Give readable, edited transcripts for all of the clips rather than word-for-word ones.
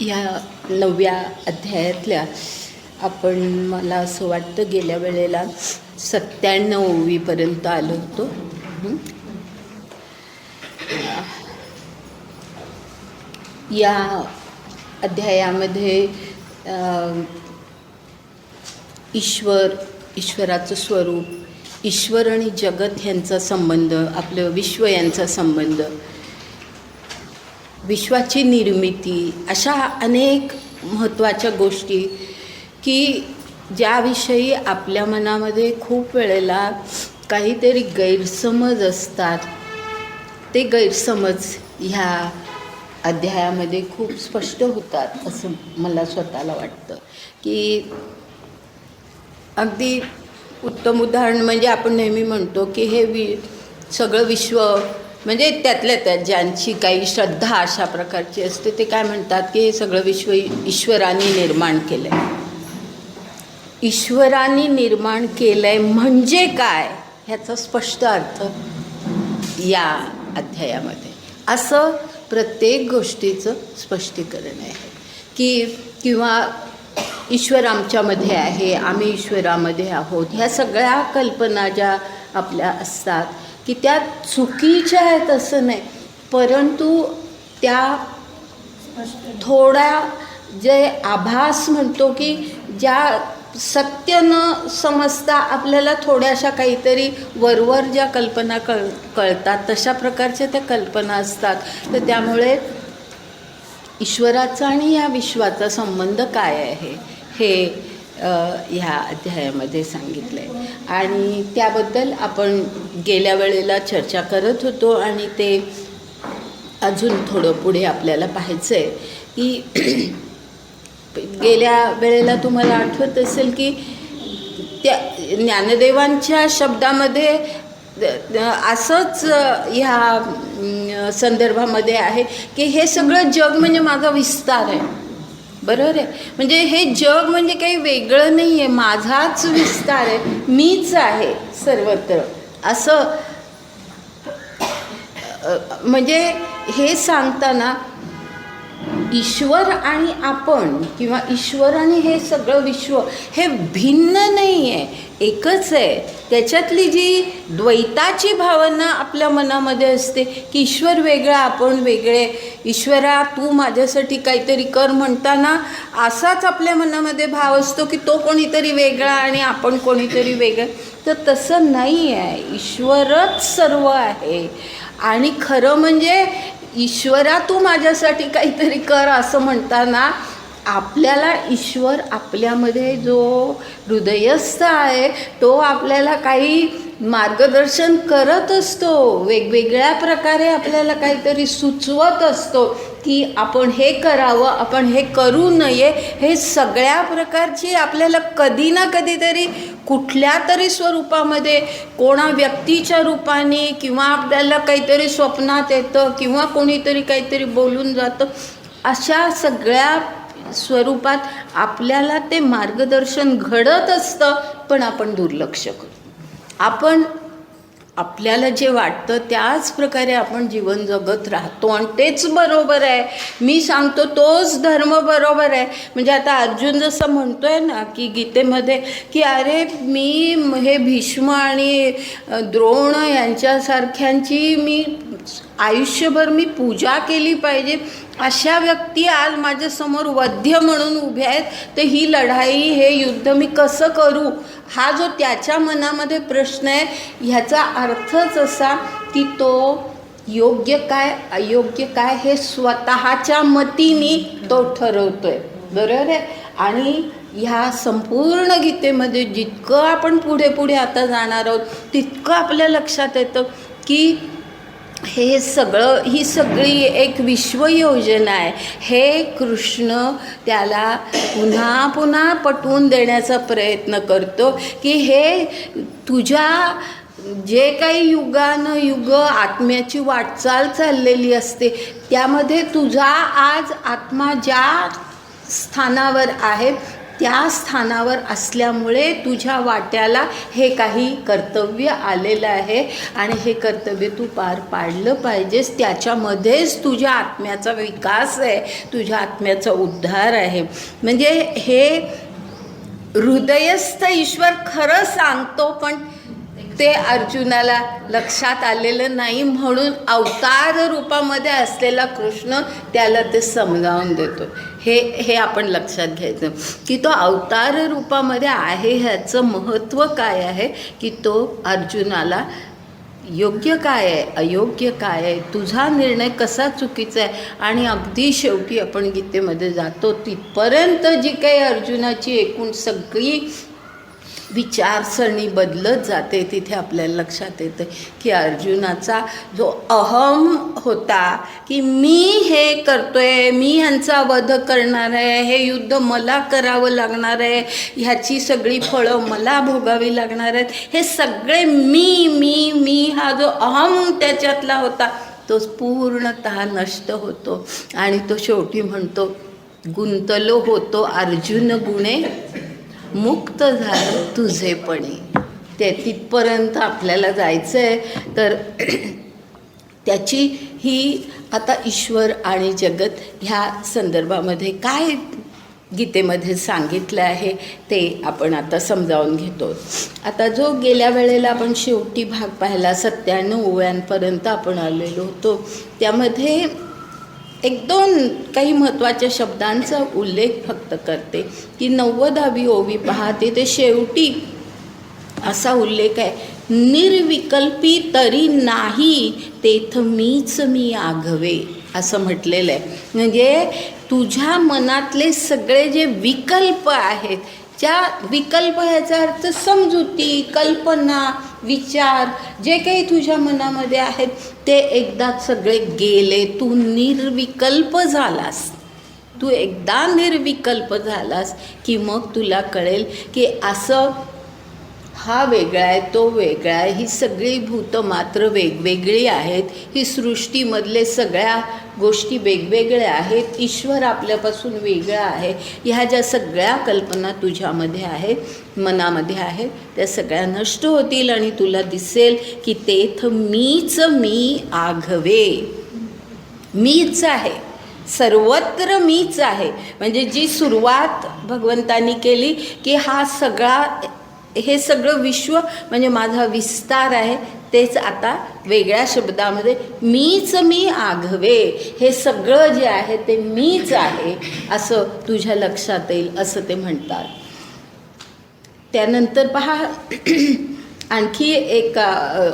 या 9व्या अध्यायातल्या आपण मला असं वाटतं गेल्या वेळेला 97 ओवीपर्यंत आलो होतो. या अध्यायामध्ये ईश्वराचं स्वरूप, ईश्वर आणि जगत यांचा संबंध, आपलं विश्व यांचा संबंध, विश्वाची निर्मिती, अशा अनेक महत्त्वाच्या गोष्टी की ज्याविषयी आपल्या मनामध्ये खूप वेळेला काहीतरी गैरसमज असतात. ते गैरसमज ह्या अध्यायामध्ये खूप स्पष्ट होतात असं मला स्वतःला वाटतं. की अगदी उत्तम उदाहरण म्हणजे आपण नेहमी म्हणतो की हे सगळं विश्व, म्हणजे त्यातल्या त्यात ज्यांची काही श्रद्धा अशा प्रकारची असते ते काय म्हणतात की हे सगळं विश्व ईश्वराने निर्माण केलं आहे. ईश्वराने निर्माण केलं आहे म्हणजे काय ह्याचा स्पष्ट अर्थ या अध्यायामध्ये असं प्रत्येक गोष्टीचं स्पष्टीकरण आहे. किंवा ईश्वर आमच्यामध्ये आहे, आम्ही ईश्वरामध्ये आहोत, ह्या सगळ्या कल्पना ज्या आपल्या असतात की त्या चुकीच्या आहेत असं नाही, परंतु त्या थोड्या जे आभास म्हणतो की ज्या सत्य न समजता आपल्याला थोड्याशा काहीतरी वरवर ज्या कल्पना कळतात तशा प्रकारच्या त्या कल्पना असतात. तर त्यामुळे ईश्वराचा आणि या विश्वाचा संबंध काय आहे हे ह्या अध्यायामध्ये सांगितलं आहे. आणि त्याबद्दल आपण गेल्या वेळेला चर्चा करत होतो आणि ते अजून थोडं पुढे आपल्याला पाहायचं आहे. की गेल्या वेळेला तुम्हाला आठवत असेल की त्या ज्ञानदेवांच्या शब्दामध्ये असंच ह्या संदर्भामध्ये आहे की हे सगळं जग म्हणजे माझा विस्तार आहे. बरोबर आहे, म्हणजे हे जग म्हणजे काही वेगळं नाही आहे, माझाच विस्तार आहे, मीच आहे सर्वत्र असं. म्हणजे हे सांगताना ईश्वर आणि आपण किंवा ईश्वर आणि हे सगळं विश्व हे भिन्न नाही आहे, एकच आहे. त्याच्यातली जी द्वैताची भावना आपल्या मनामध्ये असते की ईश्वर वेगळा आपण वेगळे, ईश्वरा तू माझ्यासाठी काहीतरी कर म्हणताना असाच आपल्या मनामध्ये भाव असतो की तो कोणीतरी वेगळा आणि आपण कोणीतरी वेगळं. तर तसं नाही आहे, ईश्वरच सर्व आहे. आणि खरं म्हणजे ईश्वरा तू माझ्यासाठी काहीतरी कर असं म्हणताना आपल्याला ईश्वर आपल्यामध्ये जो हृदयस्थ आहे तो आपल्याला काही मार्गदर्शन करत असतो, वेगवेगळ्या प्रकारे आपल्याला काहीतरी सुचवत असतो की आपण हे करावं, आपण हे करू नये. हे सगळ्या प्रकारची आपल्याला कधी ना कधीतरी कुठल्या तरी स्वरूपामध्ये, कोणा व्यक्तीच्या रूपाने किंवा आपल्याला काहीतरी स्वप्नात येतं किंवा कोणीतरी काहीतरी बोलून जातं, अशा सगळ्या स्वरूपात आपल्याला ते मार्गदर्शन घडत असतं. पण आपण दुर्लक्ष करतो. आपण आपल्याला जे वाटतं त्याच प्रकारे आपण जीवन जगत राहतो आणि तेच बरोबर आहे. मी सांगतो तोच धर्म बरोबर आहे. म्हणजे आता अर्जुन जसं म्हणतोय ना की गीतेमध्ये की अरे मी हे भीष्म आणि द्रोण यांच्यासारख्यांची मी आयुष्यभर मी पूजा केली पाहिजे, अशा व्यक्ती आज माझ्यासमोर वध्य म्हणून उभ्या आहेत, तर ही लढाई, हे युद्ध मी कसं करू, हा जो त्याच्या मनामध्ये प्रश्न आहे, ह्याचा अर्थच असा की तो योग्य काय अयोग्य काय हे स्वतःच्या मतीने तो ठरवतोय. बरोबर आहे. आणि ह्या संपूर्ण गीतेमध्ये जितकं आपण पुढे पुढे आता जाणार आहोत तितकं आपल्या लक्षात येतं की हे सगळं, ही सगळी एक विश्वयोजना आहे. हे कृष्ण त्याला पुन्हा पुन्हा पटवून देण्याचा प्रयत्न करतो की हे तुझ्या जे काही युगानुयुग आत्म्याची वाटचाल चाललेली असते त्यामध्ये तुझा आज आत्मा ज्या स्थानावर आहे त्या स्थानावर असल्यामुळे तुझ्या वाट्याला हे काही कर्तव्य आलेलं आहे आणि हे कर्तव्य तू पार पाडलं पाहिजेस. त्याच्यामध्येच तुझ्या आत्म्याचा विकास आहे, तुझ्या आत्म्याचा उद्धार आहे. म्हणजे हे हृदयस्थ ईश्वर खरं सांगतो, पण ते अर्जुनाला लक्षात आलेलं नाही, म्हणून अवतार रूपामध्ये असलेला कृष्ण त्याला ते समजावून देतो. हे आपण लक्षात घ्यायचं की तो अवतार रूपामध्ये आहे ह्याचं महत्त्व काय आहे, की तो अर्जुनाला योग्य काय आहे, अयोग्य काय आहे, तुझा निर्णय कसा चुकीचा आहे. आणि अगदी शेवटी आपण गीतेमध्ये जातो तिथपर्यंत जी काही अर्जुनाची एकूण सगळी विचारसरणी बदलत जाते, तिथे आपल्याला लक्षात येतं की अर्जुनाचा जो अहम होता की मी हे करतोय, मी ह्यांचा वध करणार आहे, हे युद्ध मला करावं लागणार आहे, ह्याची सगळी फळं मला भोगावी लागणार आहेत, हे सगळे मी हा जो अहम त्याच्यातला होता तो पूर्णतः नष्ट होतो. आणि तो शेवटी म्हणतो, गुंतलो होतो अर्जुन गुणे, मुक्त झालं तुझेपणी. ते तिथपर्यंत आपल्याला जायचं आहे. तर त्याची ही आता ईश्वर आणि जगत ह्या संदर्भामध्ये काय गीतेमध्ये सांगितलं आहे ते आपण आता समजावून घेतो. आता जो गेल्या वेळेला आपण शेवटी भाग पाहिला 97 ओव्यांपर्यंत आपण आलेलो होतो, त्यामध्ये 1-2 काही महत्त्वाच्या शब्दांचा उल्लेख फक्त करते की 90वी ओवी पाहते ते शेवटी असा उल्लेख आहे, निर्विकल्पी तरी नाही तेथ मीच मी आघवे, असं म्हटलेलं आहे. म्हणजे तुझ्या मनातले सगळे जे विकल्प आहेत, ज्या विकल्प ह्याचा अर्थ समजुती, कल्पना, विचार जे काही तुझ्या मनामध्ये आहेत ते एकदा सगळे गेले, तू निर्विकल्प झालास. तू एकदा निर्विकल्प झालास की मग तुला कळेल की असं हा वेगळा आहे, तो वेगळा आहे, ही सगळी भूतं मात्र वेगवेगळी आहेत, ही सृष्टीमधले सगळ्या गोष्टी वेगवेगळ्या आहेत, ईश्वर आपल्यापासून वेगळा आहे. ह्या ज्या सगळ्या कल्पना तुझ्यामध्ये आहेत, मनामध्ये आहेत, त्या सगळ्या नष्ट होतील आणि तुला दिसेल की तेथ मीच मी आघवे. मीच आहे, सर्वत्र मीच आहे. म्हणजे जी सुरुवात भगवंतांनी केली की हे सगळं विश्व म्हणजे माझा विस्तार आहे, तेच आता वेगळ्या शब्दामध्ये मीच मी आघवे, हे सगळं जे आहे ते मीच आहे असं तुझ्या लक्षात येईल असं ते म्हणतात. त्यानंतर पहा आणखी एक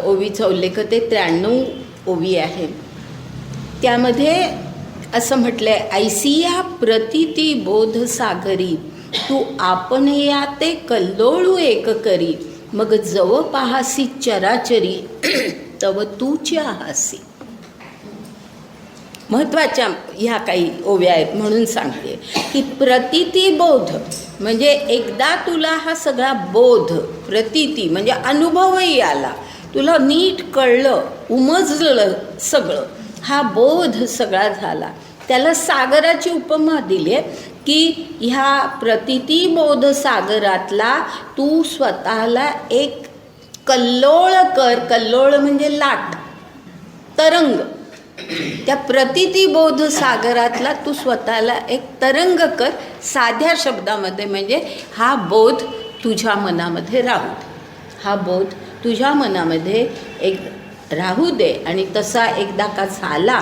ओवीचा उल्लेख ते 93 ओवी आहे. त्यामध्ये असं म्हटलं आहे, ऐसिया प्रतिती बोध सागरी तू आपण या ते कल्लोळू एक करी, मग जव पाहासी चराचरी तव तूची आहासी. महत्त्वाच्या ह्या काही ओव्या आहेत म्हणून सांगते की प्रतिती बोध म्हणजे एकदा तुला हा सगळा बोध, प्रतिती म्हणजे अनुभवही आला, तुला नीट कळलं, उमजलं सगळं, हा बोध सगळा झाला. त्याला सागराची उपमा दिली आहे की ह्या प्रतिती बोध सागरातला तू स्वतःला एक कल्लोळ कर. कल्लोळ म्हणजे लाट, तरंग. त्या प्रतिती बोध सागरातला तू स्वतःला एक तरंग कर. साध्या शब्दामध्ये म्हणजे हा बोध तुझ्या मनामध्ये राहू दे, हा बोध तुझ्या मनामध्ये एक राहू दे. आणि तसा एकदा का झाला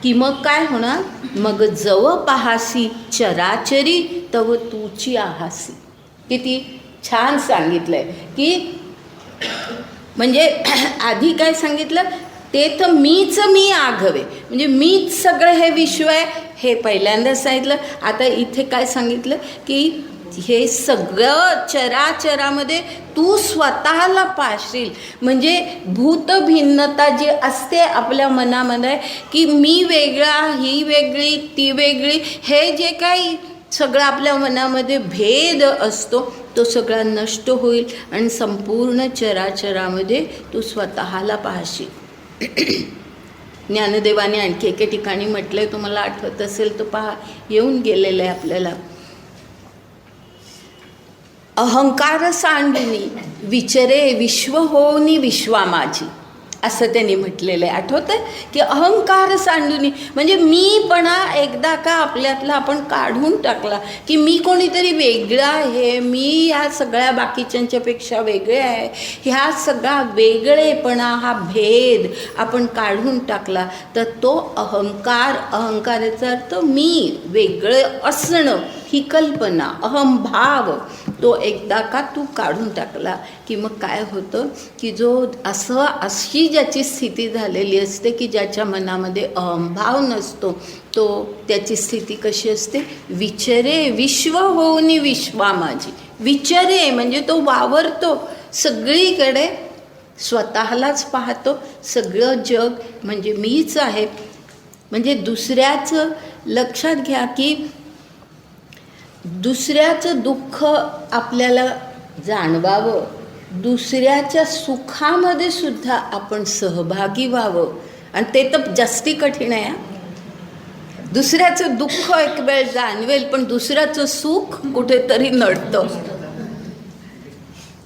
की मग काय होणार, मग जव पाहासी चराचरी तव तूची आहासी. किती छान सांगितलंय की म्हणजे आधी काय सांगितलं, ते तर मीच मी आघवे, म्हणजे मीच सगळं हे विश्व आहे हे पहिल्यांदाच सांगितलं. आता इथे काय सांगितलं की हे सगळं चराचरामध्ये तू स्वतःला पाहशील. म्हणजे भूतभिन्नता जी असते आपल्या मनामध्ये की मी वेगळा, ही वेगळी, ती वेगळी, हे जे काही सगळं आपल्या मनामध्ये भेद असतो तो सगळा नष्ट होईल आणि संपूर्ण चराचरामध्ये तू स्वतःला पाहशील. ज्ञानदेवाने आणखी एके ठिकाणी म्हटलं आहे, तुम्हाला आठवत असेल तर पहा, येऊन गेलेलं आहे आपल्याला. अहंकार सांडुनी विचरे विश्व होनी विश्वा माझी, असं त्यांनी म्हटलेलं आहे. आठवतंय की अहंकार सांडुनी म्हणजे मीपणा एकदा का आपल्यातला आपण काढून टाकला की मी कोणीतरी वेगळं आहे, मी या सगळ्या बाकीच्यांच्यापेक्षा वेगळे आहे, ह्या सगळा वेगळेपणा हा भेद आपण काढून टाकला तर तो अहंकार, अहंकाराचा अर्थ मी वेगळं असणं ही कल्पना, अहंभाव, तो एकदा का तू काढून टाकला की मग काय होतं की जो अशी ज्याची स्थिती झालेली असते की ज्याच्या मनामध्ये अहंभाव नसतो, तो त्याची स्थिती कशी असते, विचरे विश्व होऊनी विश्वा माझी. विचरे म्हणजे तो वावरतो सगळीकडे, स्वतःलाच पाहतो, सगळं जग म्हणजे मीच आहे. म्हणजे दुसऱ्याचं, लक्षात घ्या की दुसऱ्याचं दुःख आपल्याला जाणवावं, दुसऱ्याच्या सुखामध्ये सुद्धा आपण सहभागी व्हावं, आणि ते तर जास्ती कठीण आहे. दुसऱ्याचं दुःख एक वेळ जाणवेल पण दुसऱ्याचं सुख कुठेतरी नडतं,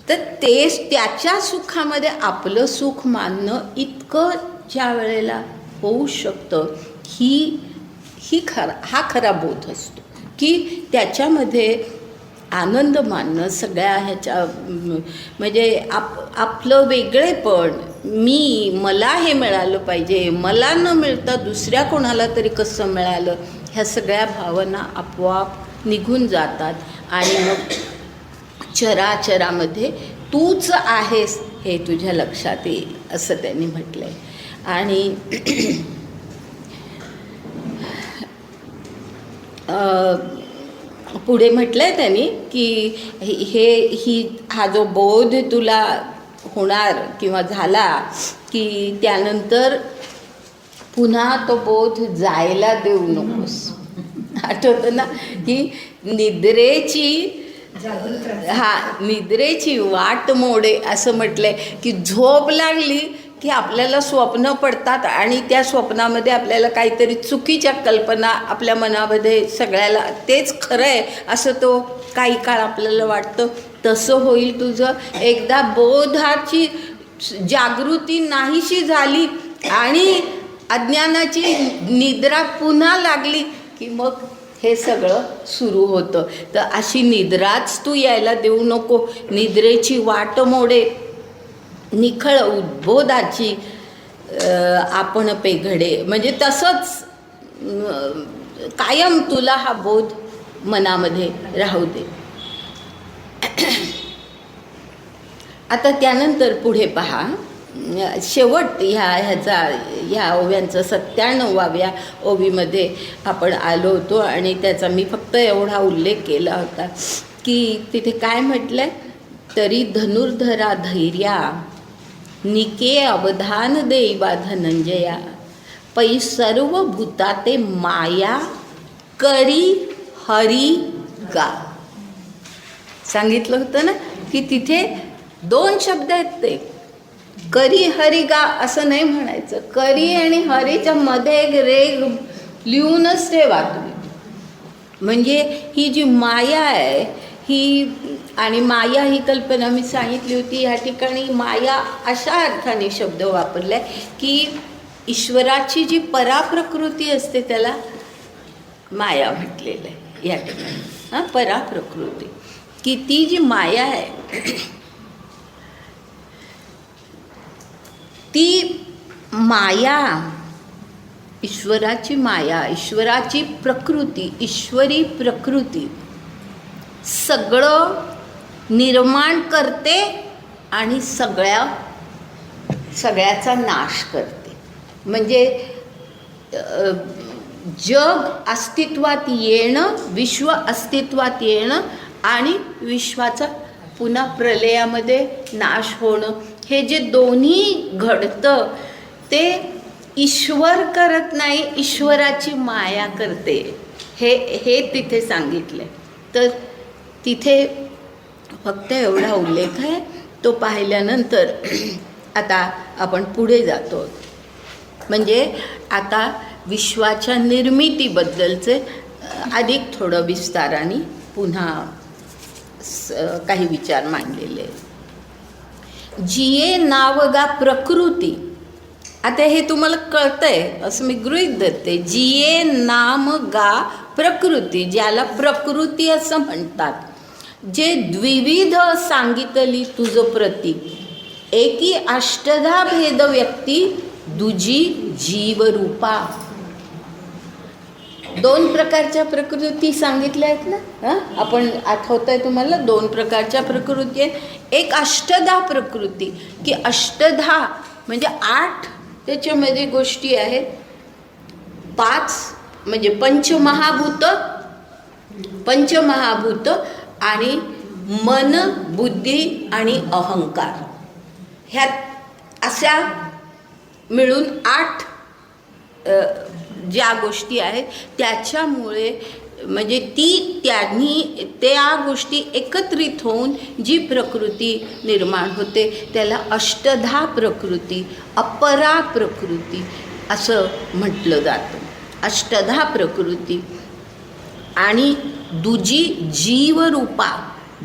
तर तेच त्याच्या सुखामध्ये आपलं सुख मानणं इतकं ज्या वेळेला होऊ शकतं, हा खरा बोध असतो की त्याच्यामध्ये आनंद मानणं सगळ्या ह्याच्या, म्हणजे आपलं वेगळेपण, मला हे मिळालं पाहिजे, मला न मिळता दुसऱ्या कोणाला तरी कसं मिळालं, ह्या सगळ्या भावना आपोआप निघून जातात आणि मग चराचरामध्ये तूच आहेस हे तुझ्या लक्षात येईल, असं त्यांनी म्हटलं आहे. आणि पुढे म्हटलं आहे त्यांनी की हा जो बोध तुला होणार किंवा झाला की त्यानंतर पुन्हा तो बोध जायला देऊ नकोस. आठवतं ना की निद्रेची वाट मोडे असं म्हटलंय की झोप लागली की आपल्याला स्वप्न पडतात आणि त्या स्वप्नामध्ये आपल्याला काहीतरी चुकीच्या कल्पना आपल्या मनामध्ये सगळ्याला तेच खरं आहे असं तो काही काळ आपल्याला वाटतं. तसं होईल तुझं. एकदा बोधाची जागृती नाहीशी झाली आणि अज्ञानाची निद्रा पुन्हा लागली की मग हे सगळं सुरू होतं. तर अशी निद्राच तू यायला देऊ नको. निद्रेची वाट मोडे निखळ उद्बोधाची आपण पेघडे. म्हणजे तसंच कायम तुला हा बोध मनामध्ये राहू दे. आता त्यानंतर पुढे पहा, शेवट ह्या ओव्यांचं 97व्या ओवीमध्ये आपण आलो होतो आणि त्याचा मी फक्त एवढा उल्लेख केला होता की तिथे काय म्हटलं आहे, तरी धनुर्धरा धैर्या निके अवधान देवा धनंजया पै सर्व भूताते माया करी हरी गा. सांगितलं होतं ना की तिथे 2 शब्द आहेत, ते करी हरी गा असं नाही म्हणायचं. करी आणि हरीच्या मध्ये एक रेग लिहूनच ठेवा तुम्ही. म्हणजे ही जी माया आहे ही, आणि माया ही कल्पना मी सांगितली होती. या ठिकाणी माया अशा अर्थाने शब्द वापरला आहे की ईश्वराची जी पराप्रकृती असते त्याला माया म्हटलेलं आहे या ठिकाणी. पराप्रकृती की ती जी माया आहे ती माया, ईश्वराची माया, ईश्वराची प्रकृती, ईश्वरी प्रकृती सगळं निर्माण करते आणि सगळ्याचा नाश करते. म्हणजे जग अस्तित्वात येणं, विश्व अस्तित्वात येणं आणि विश्वाचा पुन्हा प्रलयामध्ये नाश होणं, हे जे दोन्ही घडतं ते ईश्वर करत नाही, ईश्वराची माया करते. हे तिथे सांगितलं. तर तिथे फक्त एवढा उल्लेख आहे. तो पाहिल्यानंतर आता आपण पुढे जातो. म्हणजे आता विश्वाच्या निर्मितीबद्दलचे अधिक थोडं विस्ताराने पुन्हा काही विचार मांडलेले आहेत. जिये नावगा प्रकृती. आता हे तुम्हाला कळतंय असं मी गृहीत धरते. जिये नाम गा प्रकृती, ज्याला प्रकृती असं म्हणतात. जे द्विविध सांगितली तुझं प्रतीक, एकी अष्टधा भेद व्यक्ती दुजी जीवरूपा. दोन प्रकारच्या प्रकृती सांगितल्या आहेत ना. आपण आठवतंय तुम्हाला, दोन प्रकारच्या प्रकृती आहेत. एक अष्टधा प्रकृती, की अष्टधा म्हणजे 8 त्याच्यामध्ये गोष्टी आहेत. 5 म्हणजे पंचमहाभूत आणि मन, बुद्धी आणि अहंकार, ह्यात अशा मिळून 8 ज्या गोष्टी आहेत. त्याच्यामुळे म्हणजे त्यांनी त्या गोष्टी एकत्रित होऊन जी प्रकृती निर्माण होते त्याला अष्टधा प्रकृती, अपरा प्रकृती असं म्हटलं जातं. अष्टधा प्रकृती. आणि दुजी जीवरूपा.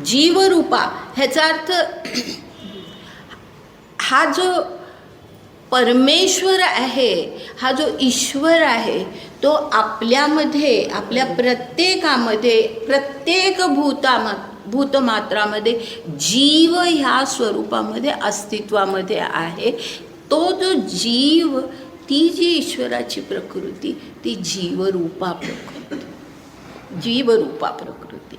जीवरूपा ह्याचा अर्थ हा जो परमेश्वर आहे, हा जो ईश्वर आहे, तो आपल्यामध्ये, आपल्या प्रत्येकामध्ये, प्रत्येक भूतमात्रामध्ये जीव ह्या स्वरूपामध्ये अस्तित्वामध्ये आहे. तो जो जीव, ती जी ईश्वराची प्रकृती, ती जीवरूपा प्रकृती. जीवरूपा प्रकृती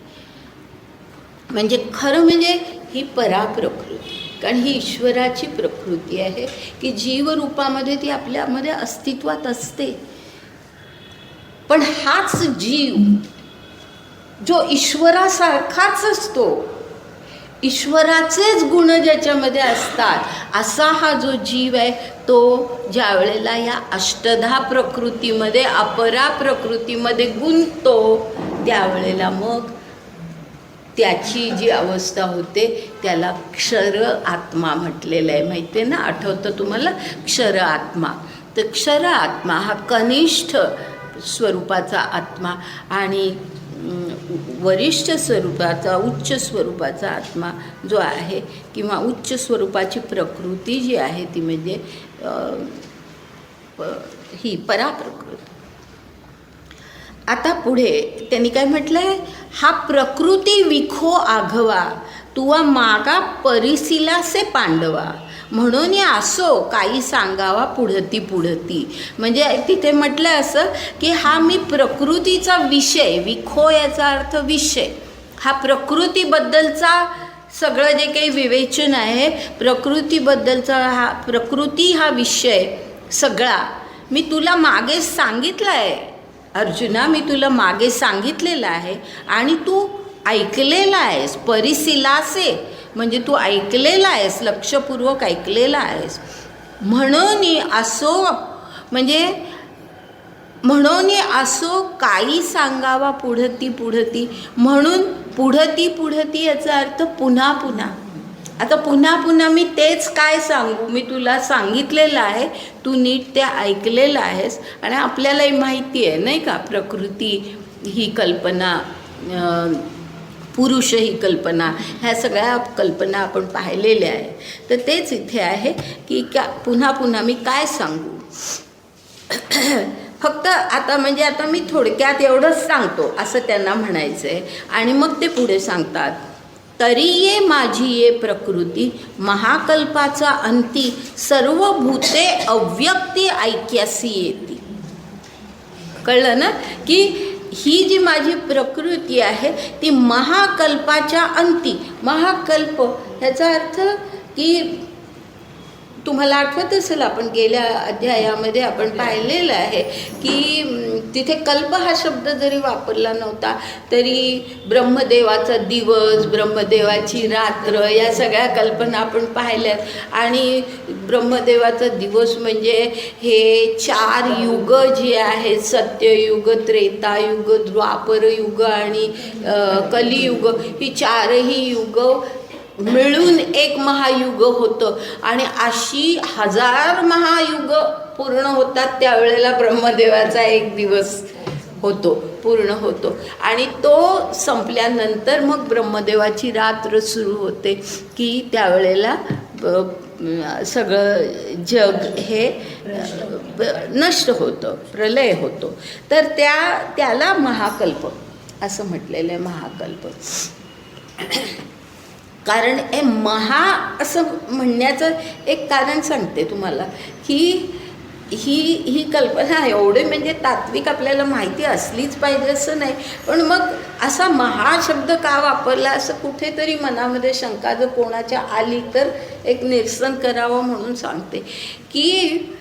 म्हणजे खरं म्हणजे ही पराप्रकृती, कारण ही ईश्वराची प्रकृती आहे की जीवरूपामध्ये ती आपल्यामध्ये अस्तित्वात असते. पण हाच जीव जो ईश्वरासारखाच असतो, ईश्वराचेच गुण ज्याच्यामध्ये असतात, असा हा जो जीव आहे, तो ज्या वेळेला या अष्टधा प्रकृतीमध्ये, अपरा प्रकृतीमध्ये गुंततो, त्यावेळेला मग त्याची जी अवस्था होते त्याला क्षर आत्मा म्हटलेलं आहे. माहिती आहे ना, आठवतं तुम्हाला क्षर आत्मा. तर क्षर आत्मा हा कनिष्ठ स्वरूपाचा आत्मा आणि वरिष्ठ स्वरूपाचा, उच्च स्वरूपाचा आत्मा जो आहे, किंवा उच्च स्वरूपाची प्रकृती जी आहे ती म्हणजे ही पराप्रकृती. आता पुढे त्यांनी काय म्हटलं आहे, हा प्रकृती विखो आघवा तुवा मागा परिसिलासे पांडवा, म्हणून या असो काही सांगावा पुढती पुढती. म्हणजे तिथे म्हटलं असं की हा मी प्रकृतीचा विषय, विखो याचा अर्थ विषय, हा प्रकृतीबद्दलचा सगळं जे काही विवेचन आहे, प्रकृतीबद्दलचा हा प्रकृती हा विषय सगळा मी तुला मागे सांगितला आहे अर्जुना, मी तुला मागे सांगितलेलं आहे आणि तू ऐकलेला आहेस. परिसिलासे म्हणजे तू ऐकलेला आहेस, लक्षपूर्वक ऐकलेला आहेस. म्हणून असो म्हणजे म्हणून असो काही सांगावा पुढती पुढती, म्हणून पुढती पुढती याचा अर्थ पुन्हा पुन्हा. आता पुन्हा पुन्हा मी तेच काय सांगू, मी तुला सांगितलेलं आहे, तू नीट ते ऐकलेलं आहेस. आणि आपल्यालाही माहिती आहे नाही का, प्रकृती ही कल्पना, पुरुष ही कल्पना, ह्या सगळ्या कल्पना आपण पाहिलेल्या आहे. तर तेच इथे आहे की पुन्हा पुन्हा मी काय सांगू. फक्त आता म्हणजे आता मी थोडक्यात एवढंच सांगतो असं त्यांना म्हणायचं आहे. आणि मग ते पुढे सांगतात, तरी ये माझी ये प्रकृती महाकल्पाचा अंती, सर्व भूते अव्यक्ती ऐक्यासी येती. कळलं ना की ही जी माझी प्रकृती आहे ती महाकल्पाच्या अंती. महाकल्प ह्याचा अर्थ की तुम्हाला आठवत असेल, आपण गेल्या अध्यायामध्ये आपण पाहिलेलं आहे की तिथे कल्प हा शब्द जरी वापरला नव्हता तरी ब्रह्मदेवाचा दिवस, ब्रह्मदेवाची रात्र, या सगळ्या कल्पना आपण पाहिल्यात. आणि ब्रह्मदेवाचा दिवस म्हणजे हे 4 युग जे आहेत, सत्ययुग, त्रेतायुग, द्वापरयुग आणि कलियुग, ही 4ही युग मिळून एक महायुग होतं. आणि अशी 1000 महायुग पूर्ण होतात त्यावेळेला ब्रह्मदेवाचा एक दिवस होतो, पूर्ण होतो. आणि तो संपल्यानंतर मग ब्रह्मदेवाची रात्र सुरू होते की त्यावेळेला सगळं जग हे नष्ट होतं, प्रलय होतो. तर त्याला महाकल्प असं म्हटलेलं आहे, महाकल्प. कारण हे महा असं म्हणण्याचं एक कारण सांगते तुम्हाला, की ही कल्पना एवढे म्हणजे तात्विक आपल्याला माहिती असलीच पाहिजे असं नाही, पण मग असा महा शब्द का वापरला असं कुठेतरी मनामध्ये शंका जर कोणाच्या आली तर एक निरसन करावं म्हणून सांगते. की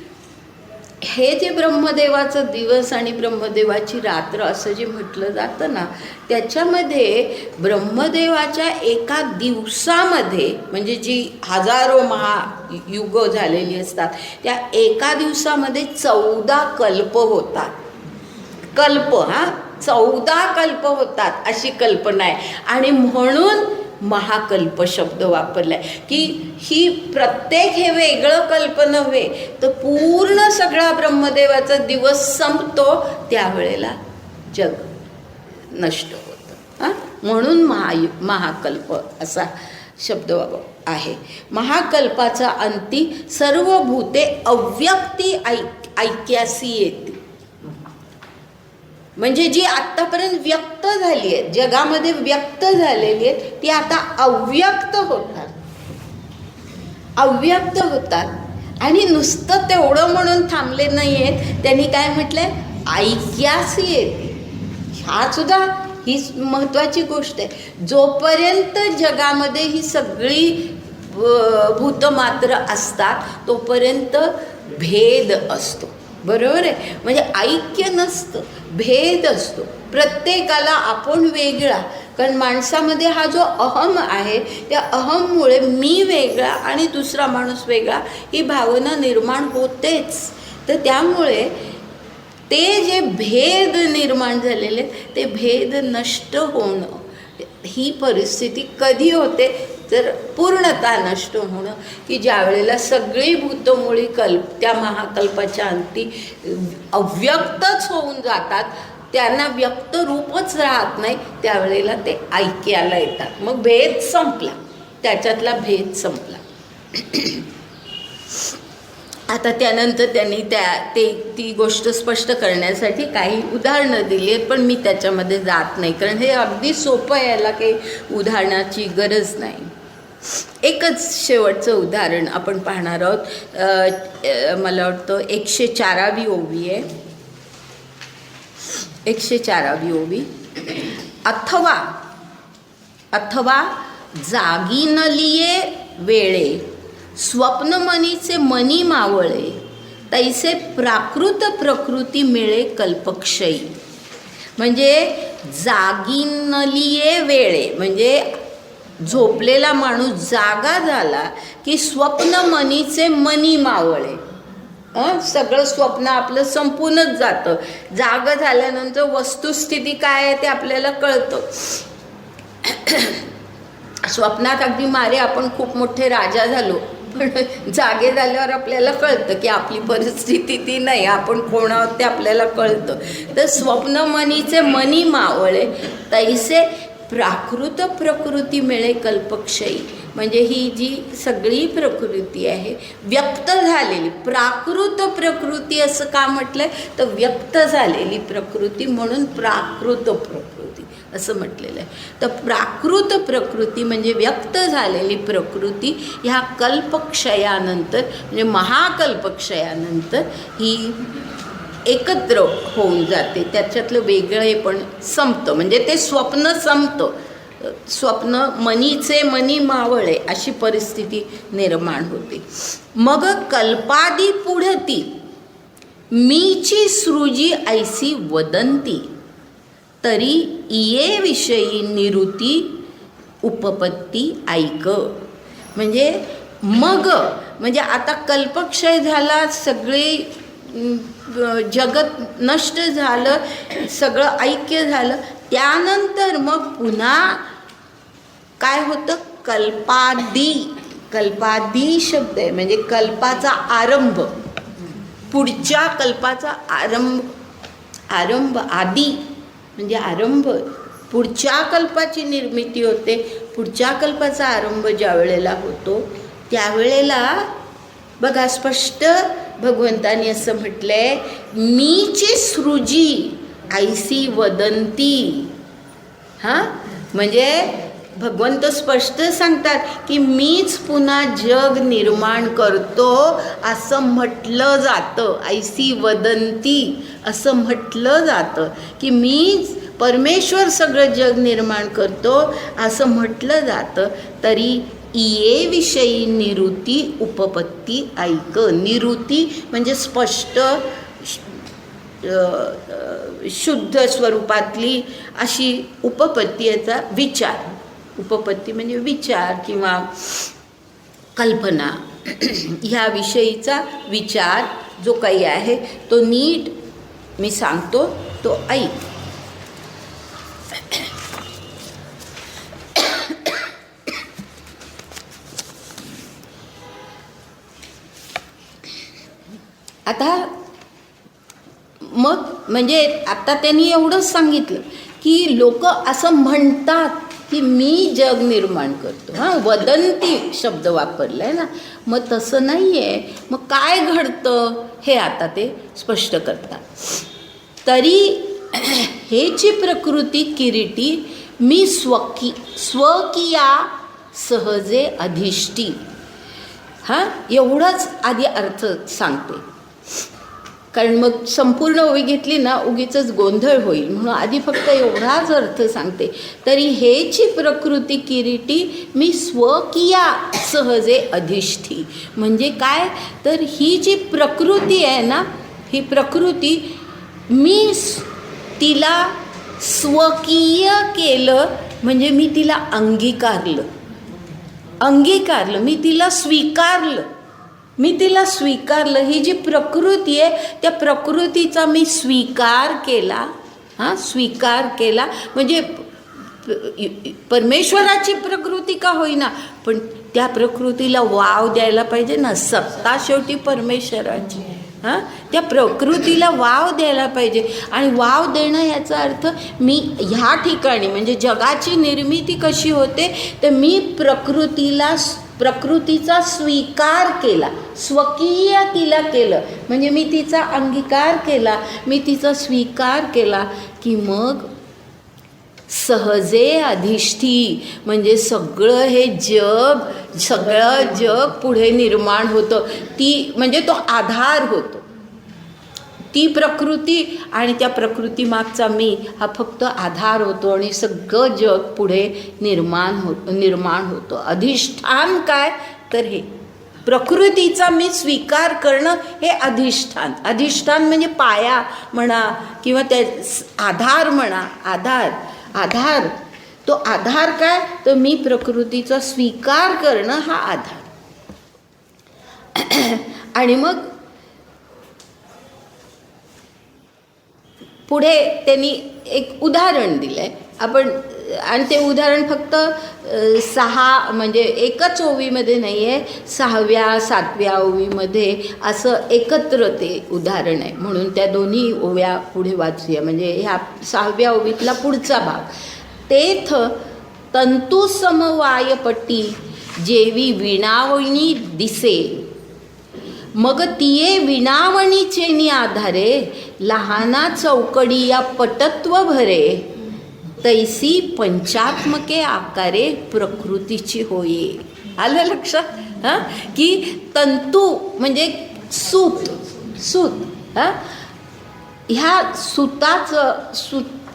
हे जे ब्रह्मदेवाचं दिवस आणि ब्रह्मदेवाची रात्र असं जे म्हटलं जातं ना, त्याच्यामध्ये ब्रह्मदेवाच्या एका दिवसामध्ये म्हणजे जी हजारो महायुग झालेली असतात त्या एका दिवसामध्ये 14 कल्प होतात. कल्प 14 कल्प होतात अशी कल्पना आहे. आणि म्हणून महाकल्प शब्द वापरलाय की ही प्रत्येक हे वेगळं कल्प नव्हे, तर पूर्ण सगळा ब्रह्मदेवाचा दिवस संपतो त्यावेळेला जग नष्ट होतं. म्हणून महाकल्प असा शब्द आहे. महाकल्पाचा अंती सर्व भूते अव्यक्ती ऐक्यासी येते. म्हणजे जी आत्तापर्यंत व्यक्त झाली आहेत, जगामध्ये व्यक्त झालेली आहेत, ती आता अव्यक्त होतात. अव्यक्त होतात. आणि नुसतं तेवढं म्हणून थांबले नाही आहेत, त्यांनी काय म्हटलंय, ऐक्यासी येते. हा सुद्धा ही महत्त्वाची गोष्ट आहे. जोपर्यंत जगामध्ये ही सगळी भूतमात्र असतात तोपर्यंत भेद असतो. बरोबर आहे. म्हणजे ऐक्य नसतं, भेद असतो. प्रत्येकाला आपण वेगळा, कारण माणसामध्ये हा जो अहम आहे त्या अहममुळे मी वेगळा आणि दुसरा माणूस वेगळा ही भावना निर्माण होतेच. तर त्यामुळे ते जे भेद निर्माण झालेले ते भेद नष्ट होणं, ही परिस्थिती कधी होते तर पूर्णतः नष्ट होणं, की ज्या वेळेला सगळी भूतमुळी त्या महाकल्पाच्या अंती अव्यक्तच होऊन जातात, त्यांना व्यक्त रूपच राहत नाही, त्यावेळेला ते ऐक्याला येतात. मग भेद संपला, त्याच्यातला भेद संपला. आता त्यानंतर त्यांनी ती गोष्ट स्पष्ट करण्यासाठी काही उदाहरणं दिली आहेत, पण मी त्याच्यामध्ये जात नाही, कारण हे अगदी सोपं आहे, याला काही उदाहरणाची गरज नाही. एकच शेवटचं उदाहरण आपण पाहणार आहोत. मला वाटतं 104वी ओवी आहे. 104वी ओवी. अथवा जागिनलिये वेळे स्वप्नमनीचे मनी मावळे तैसे प्राकृत प्रकृती मिळे कल्पक्षयी. म्हणजे जागिनलिये वेळे म्हणजे झोपलेला माणूस जागा झाला की स्वप्नमनीचे मनी मावळे. सगळं स्वप्न आपलं संपूनच जातं. जागा झाल्यानंतर वस्तुस्थिती काय आहे ते आपल्याला कळतं. स्वप्नात अगदी मारे आपण खूप मोठे राजा झालो, पण जागे झाल्यावर आपल्याला कळतं की आपली परिस्थिती ती नाही, आपण कोण आहोत ते आपल्याला कळतं. तर स्वप्नमनीचे मनी मावळे तैसे प्राकृत प्रकृती मिळे कल्पक्षयी. म्हणजे ही जी सगळी प्रकृती आहे व्यक्त झालेली, प्राकृत प्रकृती असं का म्हटलंय तर व्यक्त झालेली प्रकृती, म्हणून प्राकृत प्रकृती असं म्हटलेलं आहे. तर प्राकृत प्रकृती म्हणजे व्यक्त झालेली प्रकृती ह्या कल्पक्षयानंतर म्हणजे महाकल्पक्षयानंतर ही एकत्र होऊन जाते. त्याच्यातलं वेगळे पण संपतं, म्हणजे ते स्वप्न संपतं. स्वप्न मनीचे मनी मावळे अशी परिस्थिती निर्माण होते. मग कल्पादी पुढती मीची सृजी ऐसी वदंती तरी इये विषयी निरुती उपपत्ती ऐक. म्हणजे मग म्हणजे आता कल्पक्षय झाला, सगळे जगत नष्ट झालं, सगळं ऐक्य झालं, त्यानंतर मग पुन्हा काय होतं, कल्पादी शब्द आहे म्हणजे कल्पाचा आरंभ, पुढच्या कल्पाचा आरंभ आरंभ, आदी म्हणजे आरंभ, पुढच्या कल्पाची निर्मिती होते. पुढच्या कल्पाचा आरंभ ज्या वेळेला होतो त्यावेळेला बघा स्पष्ट भगवंतानी असं म्हटलंय, मीची सृजी ऐसी वदंती. हां, म्हणजे भगवंत स्पष्ट सांगतात की मीच पुन्हा जग निर्माण करतो असं म्हटलं जातं. ऐसी वदंती असं म्हटलं जातं की मीच परमेश्वर सगळं जग निर्माण करतो असं म्हटलं जातं. तरी इये विषयी निवृत्ती उपपत्ती ऐक. निवृत्ती म्हणजे स्पष्ट शुद्ध स्वरूपातली अशी उपपत्ती, याचा विचार. उपपत्ती म्हणजे विचार किंवा कल्पना. ह्या विषयीचा विचार जो काही आहे तो नीट मी सांगतो, तो ऐक. आता मग म्हणजे आता त्यांनी एवढंच सांगितलं की लोक असं म्हणतात की मी जग निर्माण करतो. हां, वदंती शब्द वापरला आहे ना. मग तसं नाही आहे. मग काय घडतं हे आता ते स्पष्ट करतात. तरी हेची प्रकृती किरीटी मी स्वकीया सहजे अधिष्ठी. हां, एवढाच आधी अर्थ सांगते, कारण मग संपूर्ण ओवी घेतली ना उगीच गोंधळ होईल, म्हणून आधी फक्त एवढाच अर्थ सांगते. तरी हेची प्रकृती किरीटी मी स्वकीया सहजे अधिष्ठी. म्हणजे काय तर ही जी प्रकृती आहे ना, ही प्रकृती मी तिला स्वकीय केलं, म्हणजे मी तिला अंगीकारलं, मी तिला स्वीकारलं. ही जी प्रकृती आहे त्या प्रकृतीचा मी स्वीकार केला. हां, स्वीकार केला म्हणजे परमेश्वराची प्रकृती का होईना, पण त्या प्रकृतीला वाव द्यायला पाहिजे ना. सत्ता शेवटी परमेश्वराची. हां, त्या प्रकृतीला वाव द्यायला पाहिजे. आणि वाव देणं याचा अर्थ मी ह्या ठिकाणी म्हणजे जगाची निर्मिती कशी होते तर मी प्रकृतीचा स्वीकार केला, स्वकीय तिला केलं, म्हणजे मी तिचा अंगीकार केला, मी तिचा स्वीकार केला की मग सहजे अधिष्ठी म्हणजे सगळं जग पुढे निर्माण होतं. ती म्हणजे तो आधार होतो, ती प्रकृती आणि त्या प्रकृतीमागचा मी हा फक्त आधार होतो आणि सगळं जग पुढे निर्माण होतं. अधिष्ठान काय तर हे प्रकृतीचा मी स्वीकार करणं हे अधिष्ठान म्हणजे पाया म्हणा किंवा त्या आधार म्हणा. आधार तो आधार काय तर मी प्रकृतीचा स्वीकार करणं हा आधार. आणि मग पुढे त्यांनी एक उदाहरण दिलं आहे आपण, आणि ते उदाहरण फक्त 6 म्हणजे एकच ओवीमध्ये नाही आहे, 6व्या 7व्या ओवीमध्ये असं एकत्र ते उदाहरण आहे. म्हणून त्या दोन्ही ओव्या पुढे वाचूया. म्हणजे ह्या 6व्या ओवीतला पुढचा भाग. तेथ तंतु समवायपट्टी जेवी विणावणी दिसे, मग तिये विणावणीचेनी आधारे लहाना चौकडी या पटत्व भरे, तैसी पंचात्मके आकारे प्रकृतीची होये. आलं लक्षात? हां, की तंतू म्हणजे सूत. हां, ह्या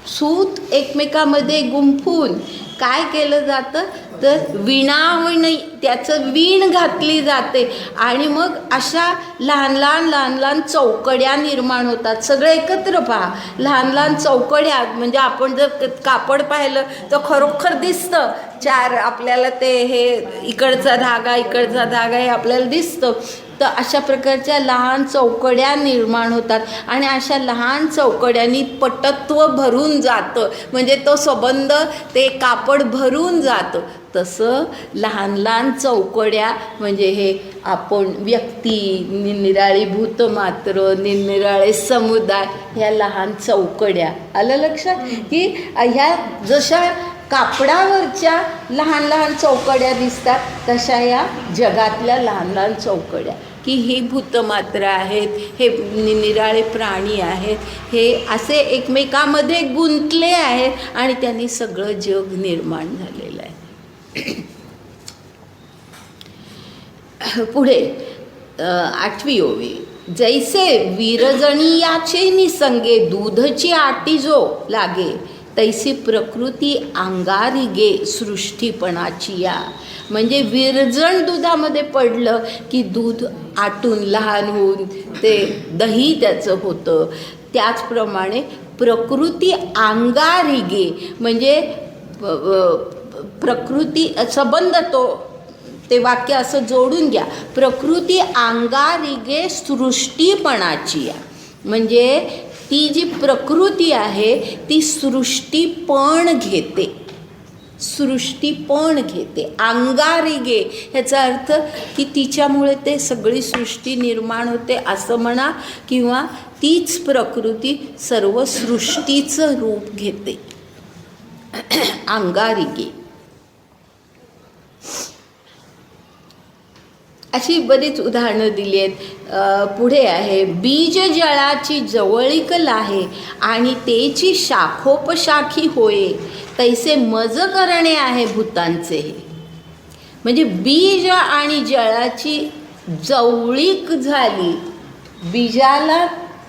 सूत एकमेकामध्ये गुंफून काय केलं जातं तर विणावणी, त्याचं वीण घातली जाते आणि मग अशा लहान चौकड्या निर्माण होतात. सगळे एकत्र पहा, लहान चौकड्या म्हणजे आपण जर कापड पाहिलं तर खरोखर दिसतं 4 आपल्याला ते हे इकडचा धागा हे आपल्याला दिसतं. तर अशा प्रकारच्या लहान चौकड्या निर्माण होतात आणि अशा लहान चौकड्यांनी पटत्व भरून जातं, म्हणजे तो संबंध ते कापड भरून जातं. तसं लहान लहान चौकड्या म्हणजे हे आपण व्यक्ती, निरनिराळी भूतमात्र, निरनिराळे समुदाय, ह्या लहान चौकड्या. आलं लक्षात की ह्या जशा कापडावरच्या लहान लहान चौकड्या दिसतात तशा या जगातल्या लहान लहान चौकड्या, की ही भूतमात्र आहेत, हे निराळे प्राणी आहेत, हे असे एकमेकामध्ये गुंतले आहेत आणि त्यांनी सगळं जग निर्माण झालेलं आहे. पुढे 8वी ओवी. जैसे विरजणीयाचे निसंगे दूधची आटी जो लागे, तैसी प्रकृती अंगारी गे सृष्टीपणाची या. म्हणजे विरजण दुधामध्ये पडलं की दूध आटून लहान होऊन ते दही त्याचं होतं. त्याचप्रमाणे प्रकृती अंगारी गे म्हणजे प्रकृती संबंध ते वाक्य असं जोडून घ्या. प्रकृती अंगारी गे सृष्टीपणाची या. म्हणजे ती जी प्रकृती आहे ती सृष्टीपण घेते, सृष्टीपण घेते. अंगारी गे ह्याचा अर्थ की तिच्यामुळे ते सगळी सृष्टी निर्माण होते असं म्हणा, किंवा तीच प्रकृती सर्व सृष्टीचं रूप घेते. अंगारी गे. अशी बरीच उदाहरणं दिली आहेत. पुढे आहे, बीज जळाची जवळीक लाहे आणि तेची शाखोपशाखी होय, तैसे मज करणे आहे भूतांचे हे. म्हणजे बीज आणि जळाची जवळीक झाली, बीजाला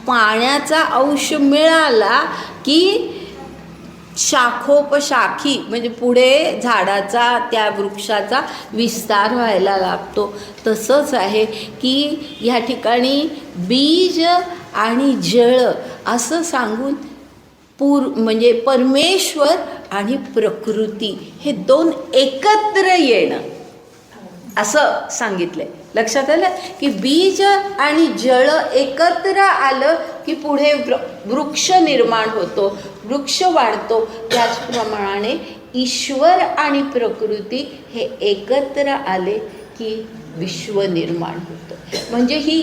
पाण्याचा अंश मिळाला की शाखोपशाखी म्हणजे पुढे झाडाचा, त्या वृक्षाचा विस्तार व्हायला लागतो. तसंच आहे की ह्या ठिकाणी बीज आणि जळ असं सांगून म्हणजे परमेश्वर आणि प्रकृती हे दोन एकत्र येणं असं सांगितलंय. लक्षात आलं की बीज आणि जळ एकत्र आलं की पुढे वृक्ष निर्माण होतो, वृक्ष वाढतो. त्याचप्रमाणे ईश्वर आणि प्रकृती हे एकत्र आले की विश्व निर्माण होतं. म्हणजे ही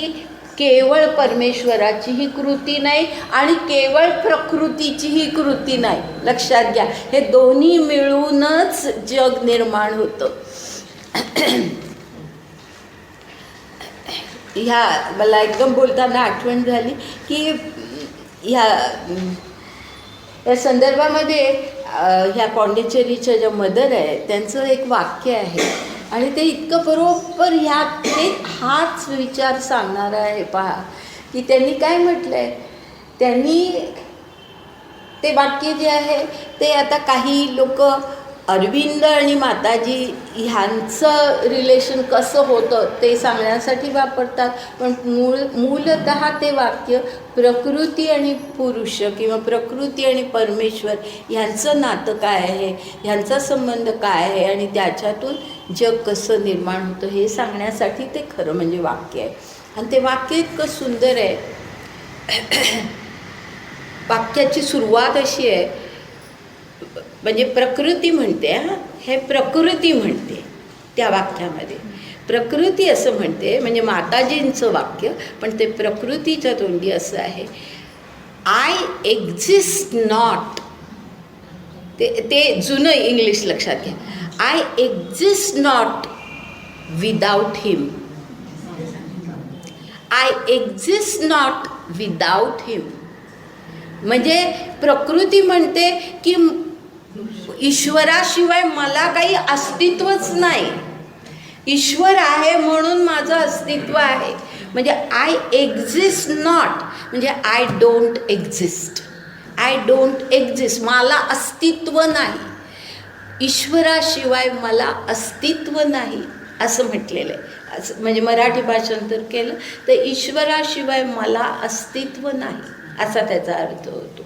केवळ परमेश्वराची ही कृती नाही आणि केवळ प्रकृतीची ही कृती नाही. लक्षात घ्या, हे दोन्ही मिळूनच जग निर्माण होतं. ह्या मला एकदम बोलताना आठवण झाली की या संदर्भामध्ये ह्या पॉंडिचेरीच्या ज्या मदर आहे त्यांचं एक वाक्य आहे आणि ते इतकं बरोबर ते हाच विचार सांगणारा आहे. पहा की त्यांनी काय म्हटलं आहे. त्यांनी ते वाक्य जे आहे ते आता काही लोक अरविंद आणि माताजी ह्यांचं रिलेशन कसं होतं ते सांगण्यासाठी वापरतात, पण मूलतः ते वाक्य प्रकृती आणि पुरुष किंवा प्रकृती आणि परमेश्वर ह्यांचं नातं काय आहे, ह्यांचा संबंध काय आहे आणि त्याच्यातून जग कसं निर्माण होतं हे सांगण्यासाठी ते खरं म्हणजे वाक्य आहे. आणि ते वाक्य इतकं सुंदर आहे. वाक्याची सुरुवात अशी आहे, म्हणजे प्रकृती म्हणते, हे प्रकृती म्हणते त्या वाक्यामध्ये. प्रकृती असं म्हणते म्हणजे माताजींचं वाक्य, पण ते प्रकृतीच्या तोंडी असं आहे, आय एक्झिस्ट नॉट. ते जुनं इंग्लिश लक्षात घ्या. I exist not without him. I exist not without him. म्हणजे प्रकृती म्हणते की ईश्वराशिवाय मला काही अस्तित्वच नाही, ईश्वर आहे म्हणून माझं अस्तित्व आहे. म्हणजे आय एक्झिस्ट नॉट म्हणजे I don't exist. I don't exist, मला अस्तित्व नाही, ईश्वराशिवाय मला अस्तित्व नाही असं म्हटलेलं आहे. असं म्हणजे मराठी भाषांतर केलं तर ईश्वराशिवाय मला अस्तित्व नाही असा त्याचा अर्थ होतो.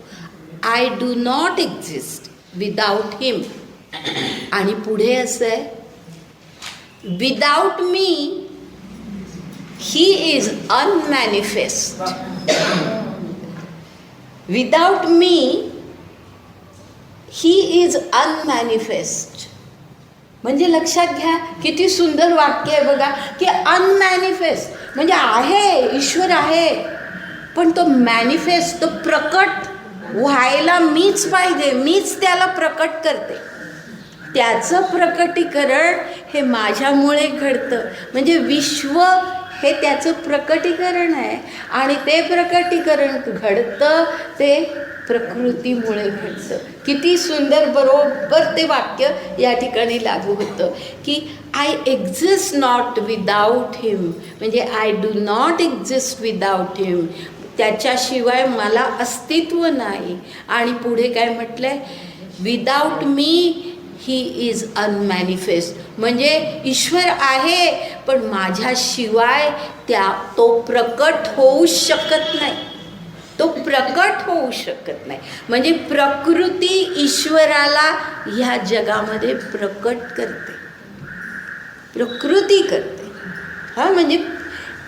I do not exist without him. आणि पुढे असं आहे, without me he is unmanifest. Without me he is unmanifest. म्हणजे लक्षात घ्या, किती सुंदर वाक्य आहे बघा, की अनमॅनिफेस्ट म्हणजे आहे, ईश्वर आहे, पण तो मॅनिफेस्ट, तो प्रकट व्हायला मीच पाहिजे, मीच त्याला प्रकट करते. त्याचं प्रकटीकरण हे माझ्यामुळे घडतं. म्हणजे विश्व हे त्याचं प्रकटीकरण आहे, आणि ते प्रकटीकरण घडतं ते प्रकृतीमुळे घडतं. किती सुंदर, बरोबर ते वाक्य या ठिकाणी लागू होतं, की I exist not without him, म्हणजे I do not exist without him, त्याच्याशिवाय मला अस्तित्व नाही. आणि पुढे काय म्हटलं आहे, without me he is unmanifest, म्हणजे ईश्वर आहे पण माझ्याशिवाय तो प्रकट होऊ शकत नाही, तो प्रकट होऊ शकत नाही. म्हणजे प्रकृती ईश्वराला ह्या जगामध्ये प्रकट करते, प्रकृती करते. म्हणजे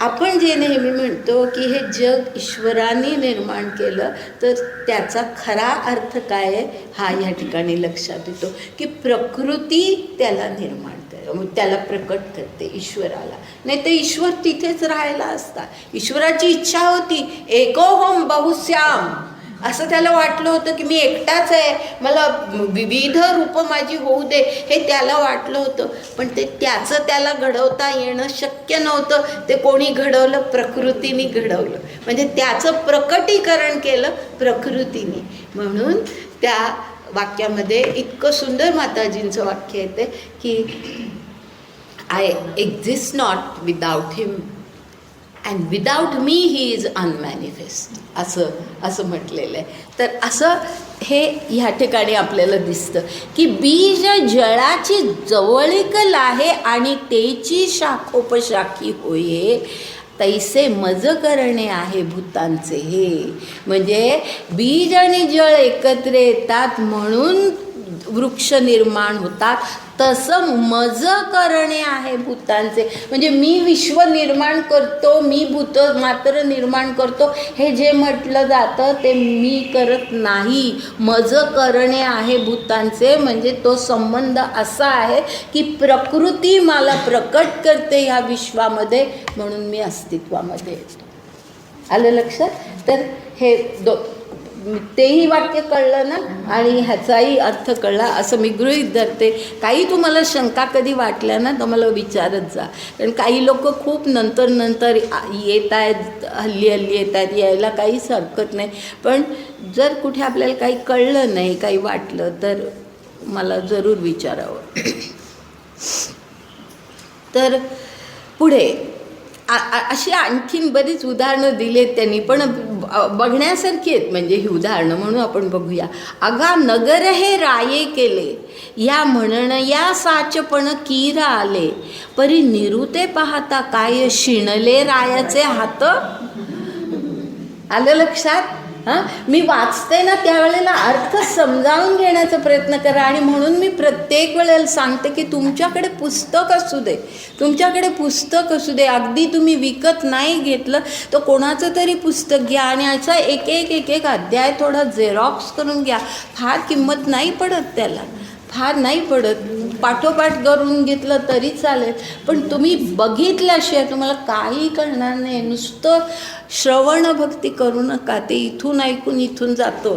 आपण जे नेहमी म्हणतो की हे जग ईश्वराने निर्माण केलं, तर त्याचा खरा अर्थ काय आहे हा या ठिकाणी लक्षात येतो, की प्रकृती त्याला निर्माण करते, त्याला प्रकट करते ईश्वराला. नाही तर ईश्वर तिथेच राहायला असता. ईश्वराची इच्छा होती एकोहोम बहुश्याम, असं त्याला वाटलं होतं की मी एकटाच आहे, मला विविध रूपं माझी होऊ दे, हे त्याला वाटलं होतं. पण त्याचं त्याला घडवता येणं शक्य नव्हतं. ते कोणी घडवलं? प्रकृतीने घडवलं. म्हणजे त्याचं प्रकटीकरण केलं प्रकृतीने. म्हणून त्या वाक्यामध्ये इतकं सुंदर माताजींचं वाक्य येते की I exist not without him and without me he is unmanifest, असं म्हटलेलं आहे. तर असं हे ह्या ठिकाणी आपल्याला दिसतं की बीज जळाची जवळीक लाहे आणि तेची शाखोपशाखी होये, तैसे मज करणे आहे भूतांचे हे. म्हणजे बीज आणि जळ एकत्र येतात म्हणून वृक्ष निर्माण होतात, तसं मज करणे आहे भूतांचे. म्हणजे मी विश्व निर्माण करतो, मी भूत मात्र निर्माण करतो, हे जे म्हटलं जातं ते मी करत नाही. मज करणे आहे भूतांचे, म्हणजे तो संबंध असा आहे की प्रकृती मला प्रकट करते ह्या विश्वामध्ये, म्हणून मी अस्तित्वामध्ये येतो. आलं लक्षात? तर हे तेही वाक्य कळलं ना, आणि ह्याचाही अर्थ कळला असं मी गृहीत धरते. काही तुम्हाला शंका कधी वाटल्या ना तर मला विचारत जा, कारण काही लोक खूप नंतर येत आहेत, हल्ली येत आहेत, यायला काहीच हरकत नाही. पण जर कुठे आपल्याला काही कळलं नाही, काही वाटलं तर मला जरूर विचारावं. तर पुढे अशी आणखीन बरीच उदाहरणं दिली आहेत त्यांनी, पण बघण्यासारखी आहेत. म्हणजे ही उदाहरणं म्हणून आपण बघूया. अगा नगर हे राये केले, या म्हणण या साचपण कीरा आले, परी निरुते पाहता काय शिणले रायाचे हात. आलं लक्षात? मी वाचते ना त्यावेळेला अर्थ समजावून घेण्याचा प्रयत्न करा. आणि म्हणून मी प्रत्येक वेळेला सांगते की तुमच्याकडे पुस्तक असू दे, तुमच्याकडे पुस्तक असू दे, अगदी तुम्ही विकत नाही घेतलं तर कोणाचं तरी पुस्तक घ्या आणि याचा एक अध्याय थोडा झेरॉक्स करून घ्या. फार किंमत नाही पडत त्याला, फार नाही पडत, पाठोपाठ करून घेतलं तरी चालेल. पण तुम्ही बघितल्याशिवाय तुम्हाला काही कळणार नाही. नुसतं श्रवण भक्ती करू नका, ते इथून ऐकून इथून जातो,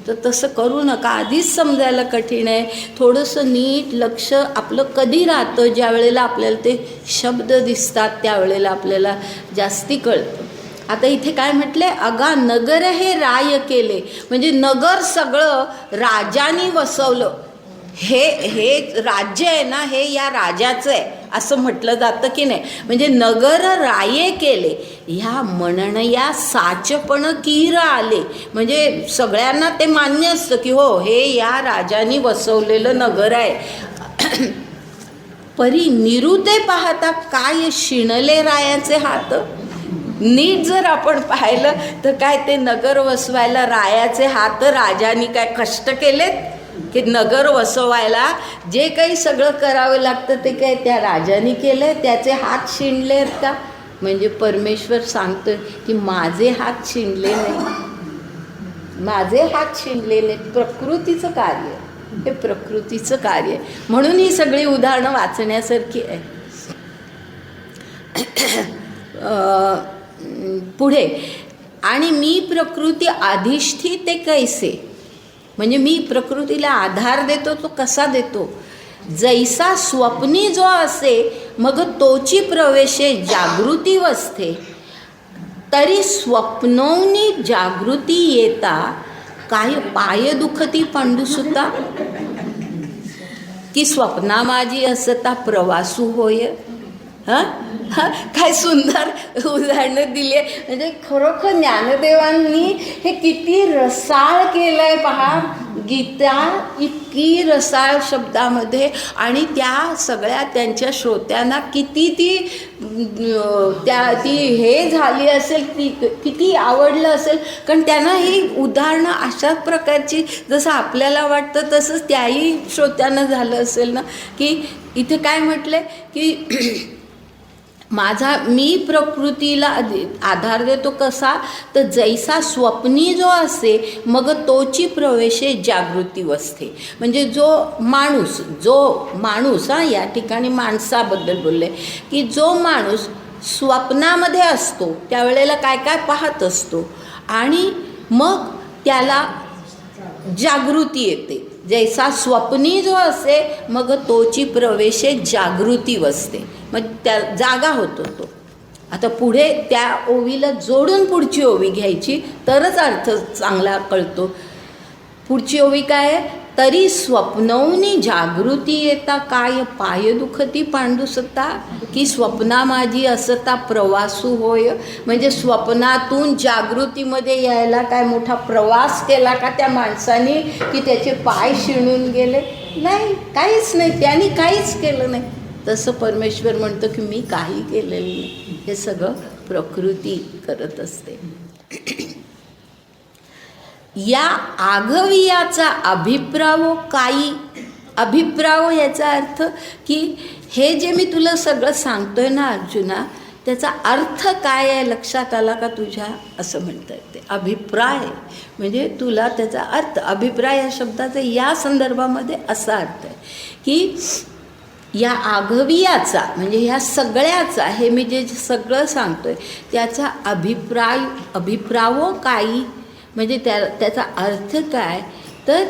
तर तसं करू नका. आधीच समजायला कठीण आहे. थोडंसं नीट लक्ष आपलं कधी राहतं, ज्या वेळेला आपल्याला ते शब्द दिसतात त्यावेळेला आपल्याला जास्ती कळतं. आता इथे काय म्हटले? अगा नगर हे राय केले, म्हणजे नगर सगळं राजानी वसवलं. हे राज्य आहे ना, हे या राजाचं आहे असं म्हटलं जातं की नाही. म्हणजे नगर राये केले, ह्या म्हणण या साचपण कीर आले, म्हणजे सगळ्यांना ते मान्य असतं की हो हे या राजाने वसवलेलं नगर आहे. परी निरुते पाहता काय शिणले रायाचे हात. नीट जर आपण पाहिलं तर काय ते नगर वसवायला रायाचे हात राजाने काय कष्ट केलेत की नगर वसवायला जे काही सगळं करावं लागतं ते काय त्या राजाने केलं, त्याचे हात शिणले आहेत का? म्हणजे परमेश्वर सांगतोय की माझे हात शिणले नाही, माझे हात शिणले नाहीत, प्रकृतीचं कार्य. हे प्रकृतीचं कार्य आहे. म्हणून ही सगळी उदाहरणं वाचण्यासारखी आहे. पुढे, आणि मी प्रकृती अधिष्ठिते कैसे, म्हणजे मी प्रकृतीला आधार देतो तो कसा देतो. जैसा स्वप्नी जो असे मग तोची प्रवेशे जागृती वसते, तरी स्वप्नोनी जागृती येता काय पाय दुखती पांडुसुता, की स्वप्ना माझी असता प्रवासू होय. हां हां, काय सुंदर उदाहरणं दिली आहे. म्हणजे खरोखर ज्ञानदेवांनी हे किती रसाळ केलं आहे पहा. गीता इतकी रसाळ शब्दामध्ये, आणि त्या सगळ्या त्यांच्या श्रोत्यांना किती ती हे झाली असेल, किती आवडलं असेल. कारण त्यांना ही उदाहरणं अशाच प्रकारची जसं आपल्याला वाटतं तसंच त्याही श्रोत्यांना झालं असेल ना. की इथे काय म्हटलं की मी प्रकृतीला आधार देतो कसा, तर जैसा स्वप्नी जो असे मग तोची प्रवेशे जागृती वसते. म्हणजे जो माणूस या ठिकाणी माणसाबद्दल बोलले, की जो माणूस स्वप्नामध्ये असतो त्यावेळेला काय काय पाहत असतो आणि मग त्याला जागृती येते. जैसा स्वप्नी जो असे मग तोची प्रवेशे जागृती वसते, मग त्या जागा होतो तो. आता पुढे त्या ओवीला जोडून पुढची ओवी घ्यायची तरच अर्थ चांगला कळतो. पुढची ओवी काय आहे, तरी स्वप्नौनी जागृती येता काय पाय दुखती पांडुसता, की स्वप्ना माझी असता प्रवासू होय. म्हणजे स्वप्नातून जागृतीमध्ये यायला काय मोठा प्रवास केला का त्या माणसाने, की त्याचे पाय शिणून गेले? नाही, काहीच नाही, त्याने काहीच केलं नाही. तसं परमेश्वर म्हणतो की मी काही केलेलं नाही, हे सगळं प्रकृती करत असते. या आघवियाचा अभिप्राव याचा अर्थ की हे जे मी तुला सगळं सांगतोय ना अर्जुना, त्याचा अर्थ काय आहे लक्षात आला का तुझ्या, असं म्हणता येते. अभिप्राय म्हणजे तुला त्याचा अर्थ, अभिप्राय या शब्दाचा या संदर्भामध्ये असा अर्थ आहे की या आघवियाचा म्हणजे ह्या सगळ्याचा, हे मी जे सगळं सांगतोय त्याचा अभिप्रावो काही, म्हणजे त्याचा अर्थ काय, तर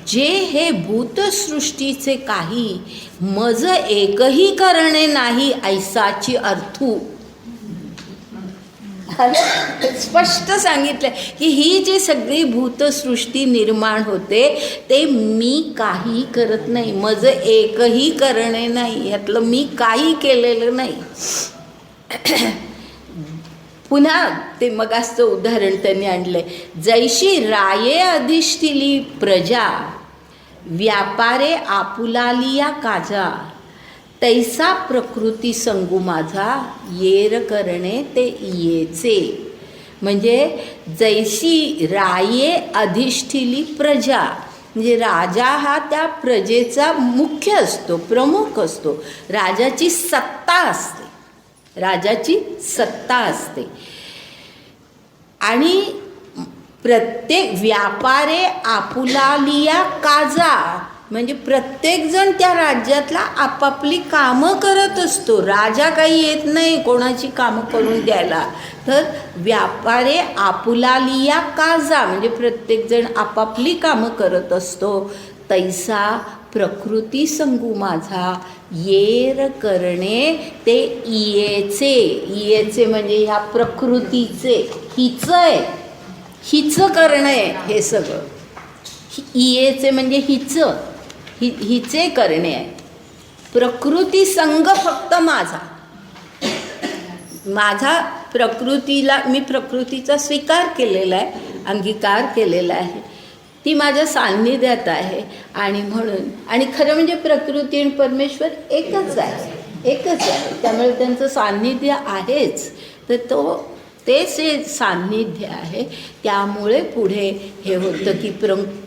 जे हे भूतसृष्टीचे काही मज एकही करणे नाही ऐसाची अर्थू. स्पष्ट सांगितलं की ही जी सगळी भूतसृष्टी निर्माण होते ते मी काही करत नाही, मज एकही करणे नाही, यातलं मी काही केलेलं नाही. पुन्हा ते मगाचं उदाहरण त्यांनी आणलंय, जैशी राये अधिष्ठिली प्रजा व्यापारे आपुलालिया काजा, तैसा प्रकृती संगू माझा येर करणे ते येचे. म्हणजे जैशी राये अधिष्ठिली प्रजा, म्हणजे राजा हा त्या प्रजेचा मुख्य असतो, प्रमुख असतो, राजाची सत्ता असते, राजाची सत्ता असते. आणि प्रत्येक व्यापारे आपुलालिया काजा, म्हणजे प्रत्येकजण त्या राज्यातला आपापली कामं करत असतो. राजा काही येत नाही कोणाची कामं करून द्यायला. तर व्यापारे आपुलालिया काजा म्हणजे प्रत्येकजण आपापली कामं करत असतो. तैसा प्रकृती संगू माझा येर करणे ते इयेचे. इयेचे म्हणजे ह्या प्रकृतीचे, हिचं करणं आहे हे सगळं. इयेचे म्हणजे हिचे करणे आहे. प्रकृती संग फक्त माझा प्रकृतीला, मी प्रकृतीचा स्वीकार केलेला आहे, अंगीकार केलेला आहे, ती माझ्या सान्निध्यात आहे. आणि म्हणून, आणि खरं म्हणजे प्रकृती आणि परमेश्वर एकच आहे, त्यामुळे त्यांचं सान्निध्य आहेच. तर तेच हे सान्निध्य आहे. त्यामुळे पुढे हे होतं की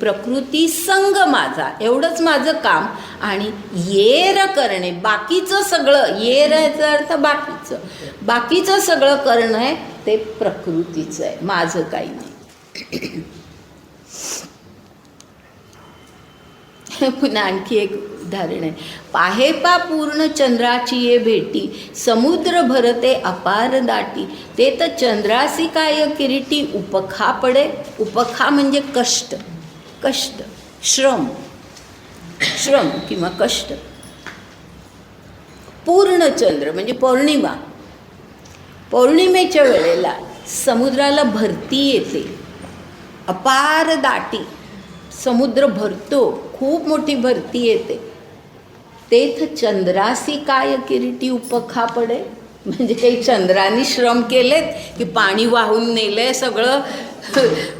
प्रकृती संग माझा, एवढंच माझं काम. आणि येर करणे, बाकीचं सगळं, येर याचा अर्थ बाकीचं सगळं करणं आहे ते प्रकृतीचं आहे, माझं काही नाही. पुन्हा आणखी एक उदाहरण आहे. पाहे पा पूर्ण चंद्राची ये भेटी, समुद्र भरते अपार दाटी, ते तर चंद्रासी काय किरीटी, उपखा पडे. उपखा म्हणजे कष्ट, कष्ट, श्रम, श्रम किंवा कष्ट. पूर्ण चंद्र म्हणजे पौर्णिमा, पौर्णिमेच्या वेळेला समुद्राला भरती येते, अपार दाटी, समुद्र भरतो, खूप मोठी भरती येते. तेथ चंद्रासी काय किरीटी उपखा पडे, म्हणजे काही चंद्राने श्रम केलेत की पाणी वाहून नेलंय सगळं,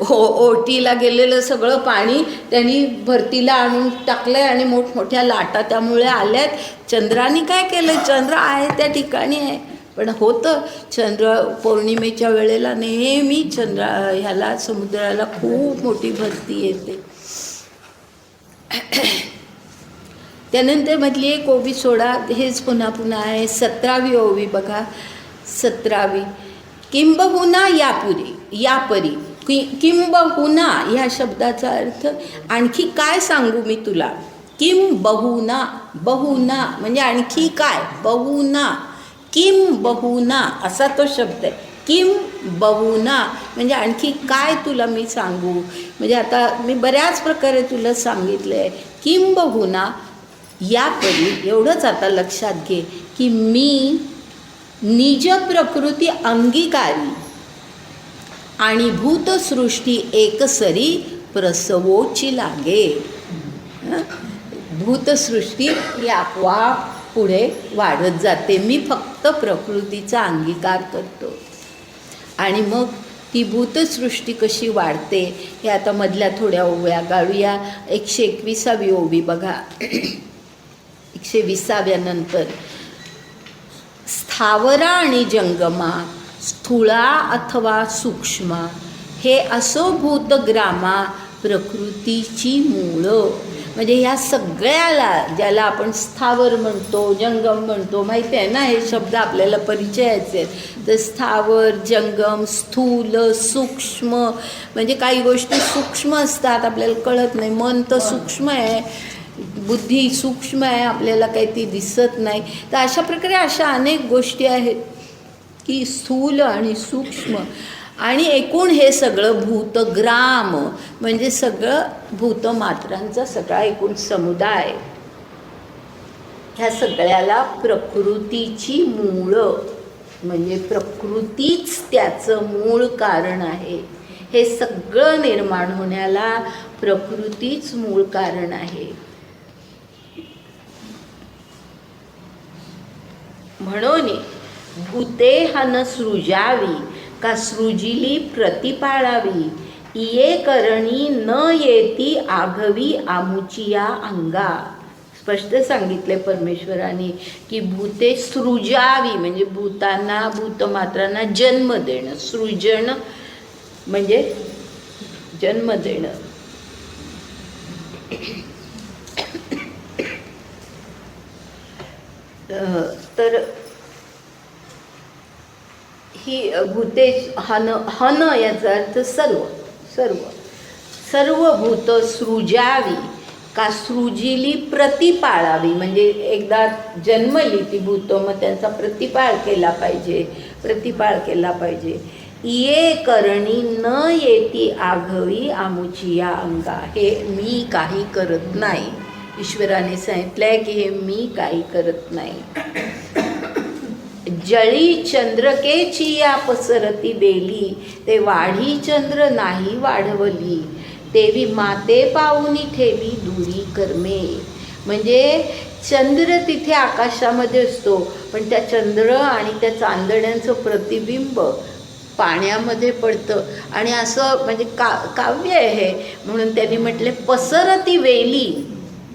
ओटीला गेलेलं सगळं पाणी त्यांनी भरतीला आणून टाकलंय आणि मोठमोठ्या लाटा त्यामुळे आल्यात. चंद्राने काय केलं, चंद्र आहे त्या ठिकाणी आहे. पण होतं चंद्र पौर्णिमेच्या वेळेला नेहमी ह्याला समुद्राला खूप मोठी भरती येते. त्यानंतर मधली एक ओवी सोडा, हेच पुन्हा पुन्हा आहे. 17वी ओवी बघा, 17वी. किंबहुना यापुरी, यापरी. किंबहुना ह्या शब्दाचा अर्थ आणखी काय सांगू मी तुला. किंबहुना, बहुना म्हणजे आणखी काय, बहुना, किंबहुना असा तो शब्द आहे. किंबहुना म्हणजे आणखी काय तुला मी सांगू. म्हणजे आता मी बऱ्याच प्रकारे तुला सांगितलं आहे. किंबहुना यापरी एवढंच आता लक्षात घे की मी निज प्रकृती अंगीकारी आणि भूतसृष्टी एकसरी प्रसवोची लागे. भूतसृष्टी ही आपोआप पुढे वाढत जाते. मी फक्त प्रकृतीचा अंगीकार करतो. आणि मग ती भूतसृष्टी कशी वाढते हे आता मधल्या थोड्या ओव्या गाळूया. 121वी ओवी बघा. 120व्या नंतर. स्थावरा आणि जंगमा, स्थूळा अथवा सूक्ष्म, हे असो भूतग्रामा प्रकृतीची मूळ. म्हणजे ह्या सगळ्याला, ज्याला आपण स्थावर म्हणतो, जंगम म्हणतो, माहिती आहे ना, हे शब्द आपल्याला परिचयाचे आहेत. तर स्थावर, जंगम, स्थूल, सूक्ष्म, म्हणजे काही गोष्टी सूक्ष्म असतात, आपल्याला कळत नाही. मन तर सूक्ष्म आहे, बुद्धी सूक्ष्म आहे, आपल्याला काही ती दिसत नाही. तर अशा प्रकारे अशा अनेक गोष्टी आहेत की स्थूल आणि सूक्ष्म, आणि एकूण हे सगळं भूतग्राम म्हणजे सगळं भूतमात्रांचा सगळा एकूण समुदाय. ह्या सगळ्याला प्रकृतीची मूळ म्हणजे प्रकृतीच त्याचं मूळ कारण आहे. हे सगळं निर्माण होण्याला प्रकृतीच मूळ कारण आहे. म्हणून भूते हन सृजावी का सृजिली प्रतिपाळावी, इये करणी न येती आघवी आमुचिया अंगा. स्पष्ट सांगितले परमेश्वराने की भूते सृजावी म्हणजे भूतांना, भूतमात्रांना जन्म देणं. सृजन म्हणजे जन्म देणं. तर ही भूते हन, हन याचा अर्थ सर्व, सर्व, सर्व भूत सृजावी का सृजिली प्रतिपाळावी म्हणजे एकदा जन्मली ती भूत, मग त्यांचा प्रतिपाळ केला पाहिजे, प्रतिपाळ केला पाहिजे. ये करणी न येती आघवी आमुचिया अंगा, हे मी काही करत नाही. ईश्वराने सांगितलंय की हे मी काही करत नाही. जळी चंद्रकेची या पसरती बेली, ते वाढी चंद्र नाही वाढवली, तेवी माते पाऊनी ठेवी दुरी कर्मे. म्हणजे चंद्र तिथे आकाशामध्ये असतो, पण त्या चंद्र आणि त्या चांदण्यांचं प्रतिबिंब पाण्यामध्ये पडतं. आणि असं म्हणजे काव्य आहे हे, म्हणून त्यांनी म्हटले पसरती वेली,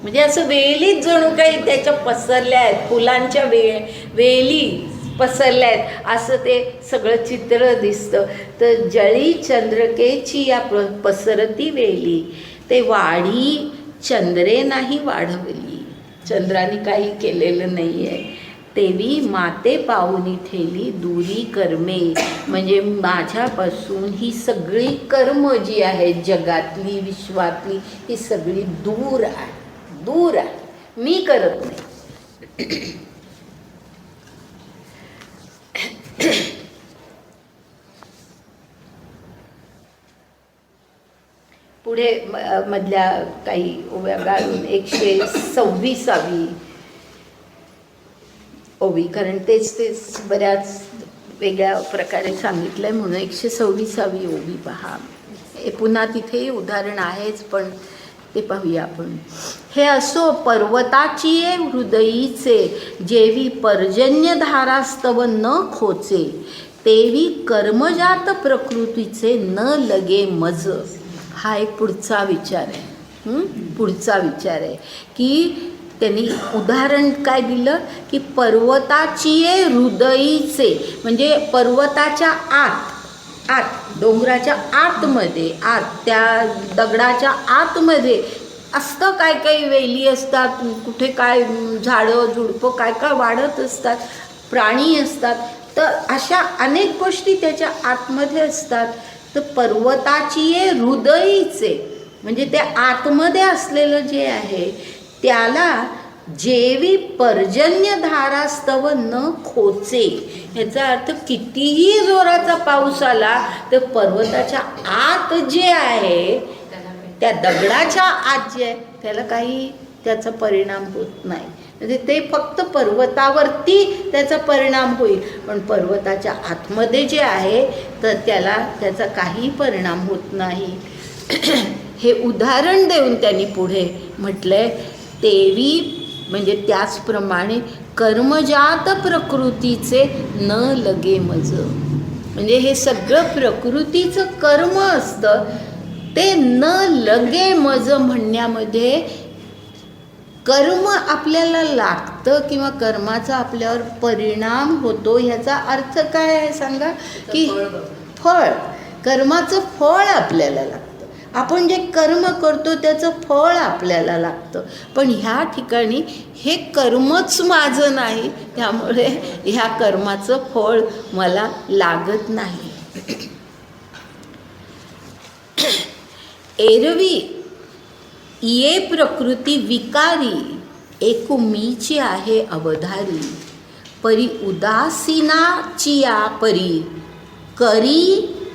म्हणजे असं वेलीच जणू काही त्याच्या पसरल्या आहेत, फुलांच्या वेली पसरल्या आहेत असं ते सगळं चित्र दिसतं. तर जळी चंद्रकेची या पसरती वेली, ते वाढी चंद्रे नाही वाढवली, चंद्राने काही केलेलं नाही आहे. तेवी माते पाऊनी ठेली दुरी कर्मे, म्हणजे माझ्यापासून ही सगळी कर्म जी आहेत जगातली, विश्वातली, ही सगळी दूर आहे, दूर आहे, मी करत नाही. पुढे मधल्या काही ओव्या गाळून 126वी ओवी, कारण तेच बऱ्याच वेगळ्या प्रकारे सांगितलं आहे म्हणून 126वी ओवी पहा. हे पुन्हा तिथेही उदाहरण आहेच, पण ते पाहूया आपण. हे असो पर्वताची हृदयीचे, जेवी पर्जन्यधारास्तव न खोचे, तेवी कर्मजात प्रकृतीचे न लगे मज. हा एक पुढचा विचार आहे. पुढचा विचार आहे की त्यांनी उदाहरण काय दिलं की पर्वताची हृदयीचे, म्हणजे पर्वताच्या आत डोंगराच्या आतमध्ये, त्या दगडाच्या आतमध्ये असतं काय काही वेली असतात, कुठे काय झाडं झुडपं काय काय वाढत असतात, प्राणी असतात. तर अशा अनेक गोष्टी त्याच्या आतमध्ये असतात. तर पर्वताची हृदयीचे म्हणजे त्या आतमध्ये असलेलं जे आहे त्याला जेवी पर्जन्यधारास्तव न खोचे. ह्याचा अर्थ कितीही जोराचा पाऊस आला तर पर्वताच्या आत जे आहे, त्या दगडाच्या आत जे आहे त्याला काही त्याचा परिणाम होत नाही. म्हणजे ते फक्त पर्वतावरती त्याचा परिणाम होईल, पण पर्वताच्या आतमध्ये जे आहे तर त्याचा काही परिणाम होत नाही. हे उदाहरण देऊन त्यांनी पुढे म्हटलंय, तेवी म्हणजे त्याचप्रमाणे कर्मजात प्रकृतीचे न लगे मज. म्हणजे हे सगळं प्रकृतीचं कर्म असतं, ते न लगे मज म्हणण्यामध्ये कर्म आपल्याला लागतं किंवा कर्माचा आपल्यावर परिणाम होतो. ह्याचा अर्थ काय आहे सांगा? की फळ, कर्माचं फळ आपल्याला लागतं. आपण जे कर्म करतो त्याचं फळ आपल्याला लागतं. पण ह्या ठिकाणी हे कर्मच माझं नाही, त्यामुळे ह्या कर्माचं फळ मला लागत नाही. एरवी ये प्रकृती विकारी, एकू मीची आहे अवधारी, परी उदासीनाची या परी, करी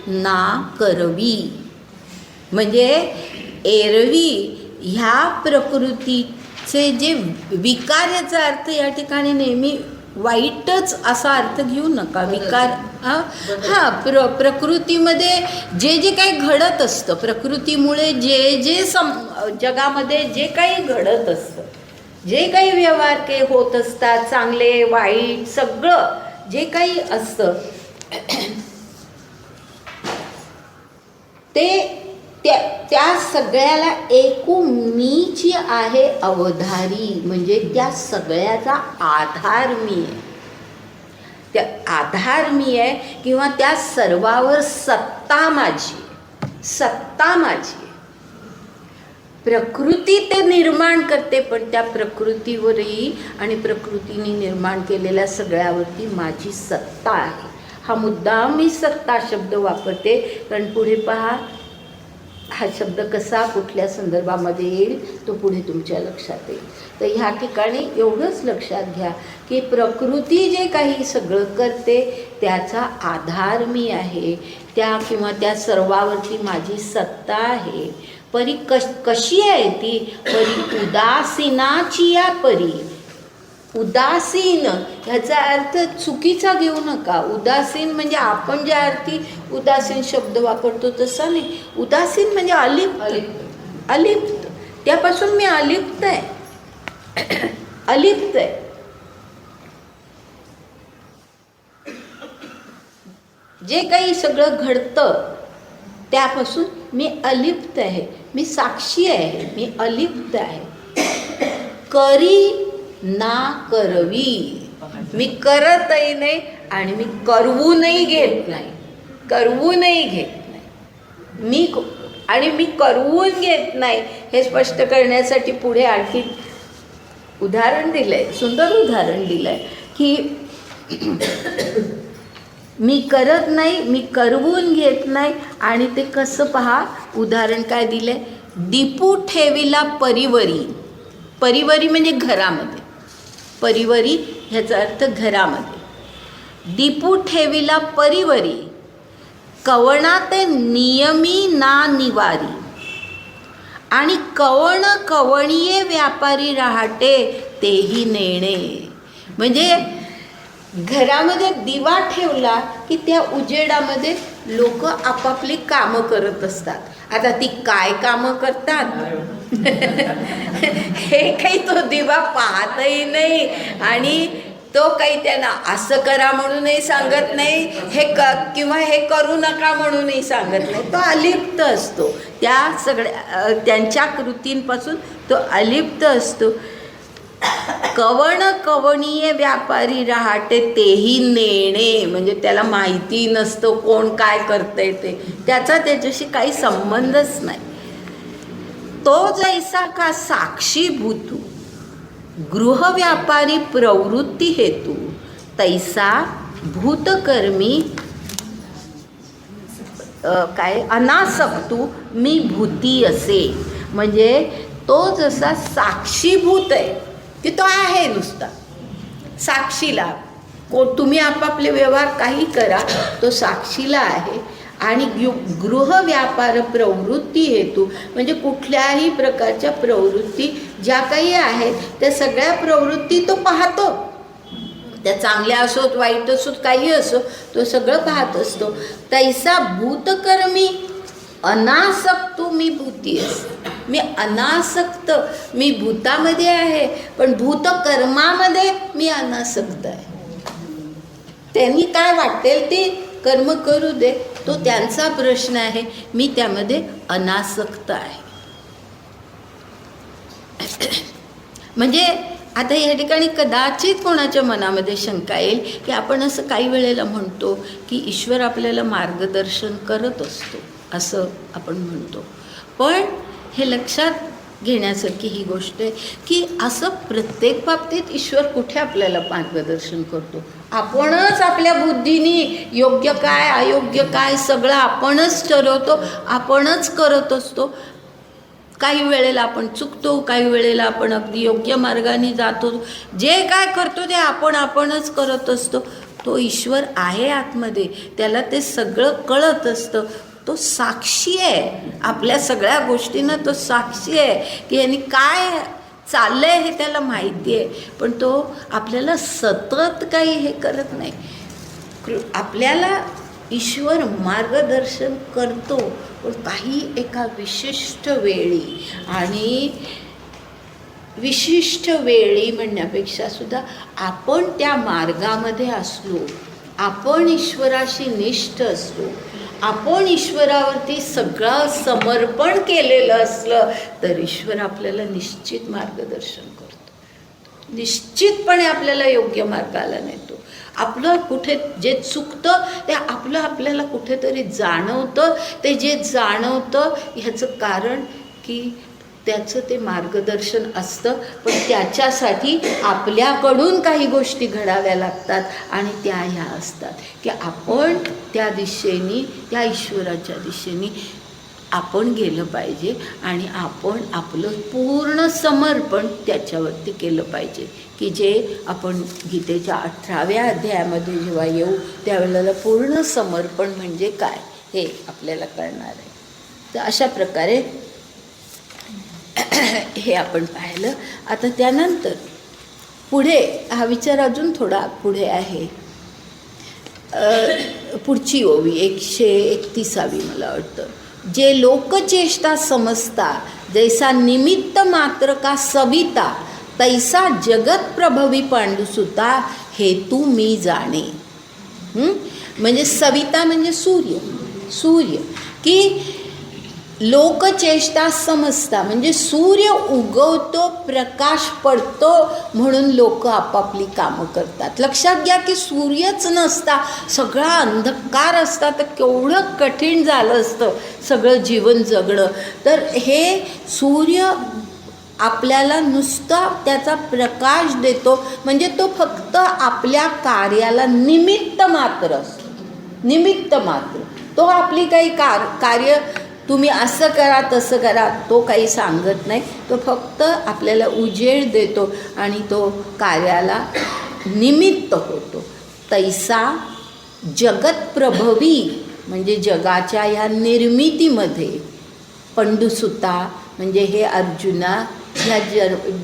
ना करवी. म्हणजे एरवी ह्या प्रकृतीचे जे विकार, याचा अर्थ या ठिकाणी नेहमी वाईटच असा अर्थ घेऊ नका. विकार प्रकृतीमध्ये जे जे काही घडत असतं, प्रकृतीमुळे जे जगामध्ये जे काही घडत असतं, जे काही व्यवहार काही होत असतात, चांगले वाईट सगळं जे काही असतं ते त्या सगळ्याला एकू मीची आहे अवधारी. म्हणजे त्या सगळ्याचा आधार मी आहे, त्या आधार मी आहे किंवा त्या सर्वावर सत्ता माझी आहे. प्रकृती ते निर्माण करते, पण त्या प्रकृतीवरही आणि प्रकृतीने निर्माण केलेल्या सगळ्यावरती माझी सत्ता आहे. हा मुद्दा मी सत्ता शब्द वापरते, कारण पुढे पहा हा शब्द कसा कुठल्या संदर्भामध्ये येईल तो पुढे तुमच्या लक्षात येईल. तर ह्या ठिकाणी एवढंच लक्षात घ्या की प्रकृती जे काही सगळं करते त्याचा आधार मी आहे, त्या सर्वावरती माझी सत्ता आहे. परी कशी आहे ती? परी उदासीनाची या परी. उदासीन ह्याचा अर्थ चुकीचा घेऊ नका. उदासीन म्हणजे आपण ज्या अर्थी उदासीन शब्द वापरतो तसा नाही. उदासीन म्हणजे अलिप्त. त्यापासून मी अलिप्त आहे. अलिप्त आहे. जे काही सगळं घडतं त्यापासून मी अलिप्त आहे, मी साक्षी आहे, मी अलिप्त आहे. करी ना करवी, मी करतही नाही आणि मी करवूनही घेत नाही. मी करवून घेत नाही हे स्पष्ट करण्यासाठी पुढे आणखी उदाहरण दिलंय, सुंदर उदाहरण दिलंय की मी करत नाही, मी करवून घेत नाही. आणि ते कसं पहा, उदाहरण काय दिलंय? दीपू ठेविला परिवरी परिवरी म्हणजे घरामध्ये, परिवरी ह्याचा अर्थ घरामध्ये. दीपू ठेविला परिवरी, कवणा ते नियमी ना निवारी. आणि कवण कवणीये व्यापारी राहते तेही नेणे. म्हणजे घरामध्ये दिवा ठेवला की त्या उजेडामध्ये लोक आपापली कामं करत असतात. आता ती काय कामं करतात हे काही तो दिवा पाहतही नाही आणि तो काही त्यांना असं करा म्हणूनही सांगत नाही, किंवा हे करू नका म्हणूनही सांगत नाही. तो अलिप्त असतो, त्या सगळ्या त्यांच्या कृतींपासून तो अलिप्त असतो. कवण कवणीय व्यापारी राहते तेही नेणे. म्हणजे त्याला माहिती नसतं कोण काय करतंय ते, त्याचा त्याच्याशी काही संबंधच नाही. तो जैसा का साक्षी भूतू गृहव्यापारी प्रवृत्ती हेतू, तैसा भूतकर्मी काय अनासक्तू मी भूती असे. म्हणजे तो जसा साक्षीभूत आहे की तो आहे नुसता साक्षीला, तुम्ही आपापले व्यवहार काही करा, तो साक्षीला आहे. आणि गृहव्यापार प्रवृत्ती हेतू म्हणजे कुठल्याही प्रकारच्या प्रवृत्ती ज्या काही आहेत त्या सगळ्या प्रवृत्ती तो पाहतो. त्या चांगल्या असोत वाईट असोत काही असो तो सगळं पाहत असतो. तैसा भूतकर्मी अनासक्त मी भूती असते. मी अनासक्त, मी भूतामध्ये आहे पण भूतकर्मामध्ये मी अनासक्त आहे. त्यांनी काय वाटेल ते कर्म करू दे, तो त्यांचा प्रश्न आहे, मी त्यामध्ये अनासक्त आहे. म्हणजे आता या ठिकाणी कदाचित कोणाच्या मनामध्ये शंका येईल की आपण असं काही वेळेला म्हणतो की ईश्वर आपल्याला मार्गदर्शन करत असतो, असं आपण म्हणतो. पण हे लक्षात घेण्यासारखी ही गोष्ट आहे की असं प्रत्येक बाबतीत ईश्वर कुठे आपल्याला मार्गदर्शन करतो. आपणच आपल्या बुद्धीने योग्य काय अयोग्य काय सगळं आपणच ठरवतो, आपणच करत असतो. काही वेळेला आपण चुकतो, काही वेळेला आपण अगदी योग्य मार्गाने जातो. जे काय करतो ते आपणच करत असतो. तो ईश्वर आहे आतमध्ये, त्याला ते सगळं कळत असतं. तो साक्षी आहे आपल्या सगळ्या गोष्टींना, तो साक्षी आहे की यांनी काय चाललं आहे हे त्याला माहिती आहे. पण तो आपल्याला सतत काही हे करत नाही. आपल्याला ईश्वर मार्गदर्शन करतो पण काही एका विशिष्ट वेळी, आणि विशिष्ट वेळी म्हणण्यापेक्षा सुद्धा आपण त्या मार्गामध्ये असलो, आपण ईश्वराशी निष्ठ असलो, आपण ईश्वरावरती सगळं समर्पण केलेलं असलं तर ईश्वर आपल्याला निश्चित मार्गदर्शन करतो, निश्चितपणे आपल्याला योग्य मार्गाला नेतो. आपलं कुठे जे चुकतं ते आपल्याला कुठेतरी जाणवतं. ते जे जाणवतं ह्याचं कारण की त्याचं ते मार्गदर्शन असतं, पण त्याच्यासाठी आपल्याकडून काही गोष्टी घडाव्या लागतात आणि त्या ह्या असतात की आपण त्या दिशेने, त्या ईश्वराच्या दिशेने आपण गेलं पाहिजे आणि आपण आपलं पूर्ण समर्पण त्याच्यावरती केलं पाहिजे. की जे आपण गीतेच्या 18व्या अध्यायामध्ये जेव्हा येऊ त्यावेळेला पूर्ण समर्पण म्हणजे काय हे आपल्याला कळणार आहे. तर अशा प्रकारे हे आपण पाहिलं. आता त्यानंतर पुढे हा विचार अजून थोडा पुढे आहे. पुढची ओवी 131 मला वाटतं. जे लोकचेष्टा समजता जैसा निमित्त मात्र का सविता, तैसा जगत प्रभवी पांडुसुता हेतू मी जाणे. म्हणजे सविता म्हणजे सूर्य की लोकचेष्टा समजता म्हणजे सूर्य उगवतो, प्रकाश पडतो म्हणून लोक आपापली कामं करतात. लक्षात घ्या की सूर्यच नसता सगळा अंधकार असता तर केवढं कठीण झालं असतं सगळं जीवन जगणं. तर हे सूर्य आपल्याला नुसता त्याचा प्रकाश देतो म्हणजे तो फक्त आपल्या कार्याला निमित्त मात्र असतो. निमित्त मात्र तो आपली काही कार्य तुम्ही असं करा तसं करा, तो काही सांगत नाही. तो फक्त आपल्याला उजेड देतो आणि तो कार्याला निमित्त होतो. तैसा जगतप्रभवी म्हणजे जगाच्या ह्या निर्मितीमध्ये पंडुसुता म्हणजे हे अर्जुना ह्या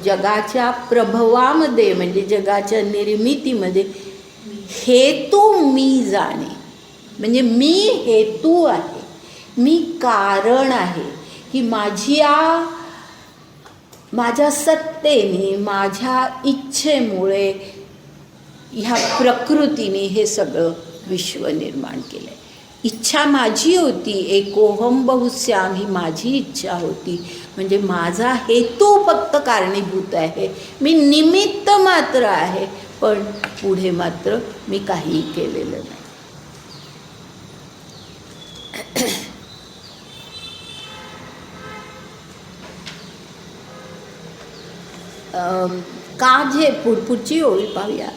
जगाच्या प्रभवामध्ये म्हणजे जगाच्या निर्मितीमध्ये हेतू मी जाणे. म्हणजे मी हेतू आहे, मी कारण आहे, की माझ्या सत्तेने माझ्या इच्छेमुळे ह्या प्रकृतीने हे सगळं विश्व निर्माण केलं आहे. इच्छा माझी होती, एकोहम बहुश्याम ही माझी इच्छा होती. म्हणजे माझा हेतू फक्त कारणीभूत आहे, मी निमित्त मात्र आहे, पण पुढे मात्र मी काहीही केलेलं नाही. का जे पुढची ओळी पाहूया.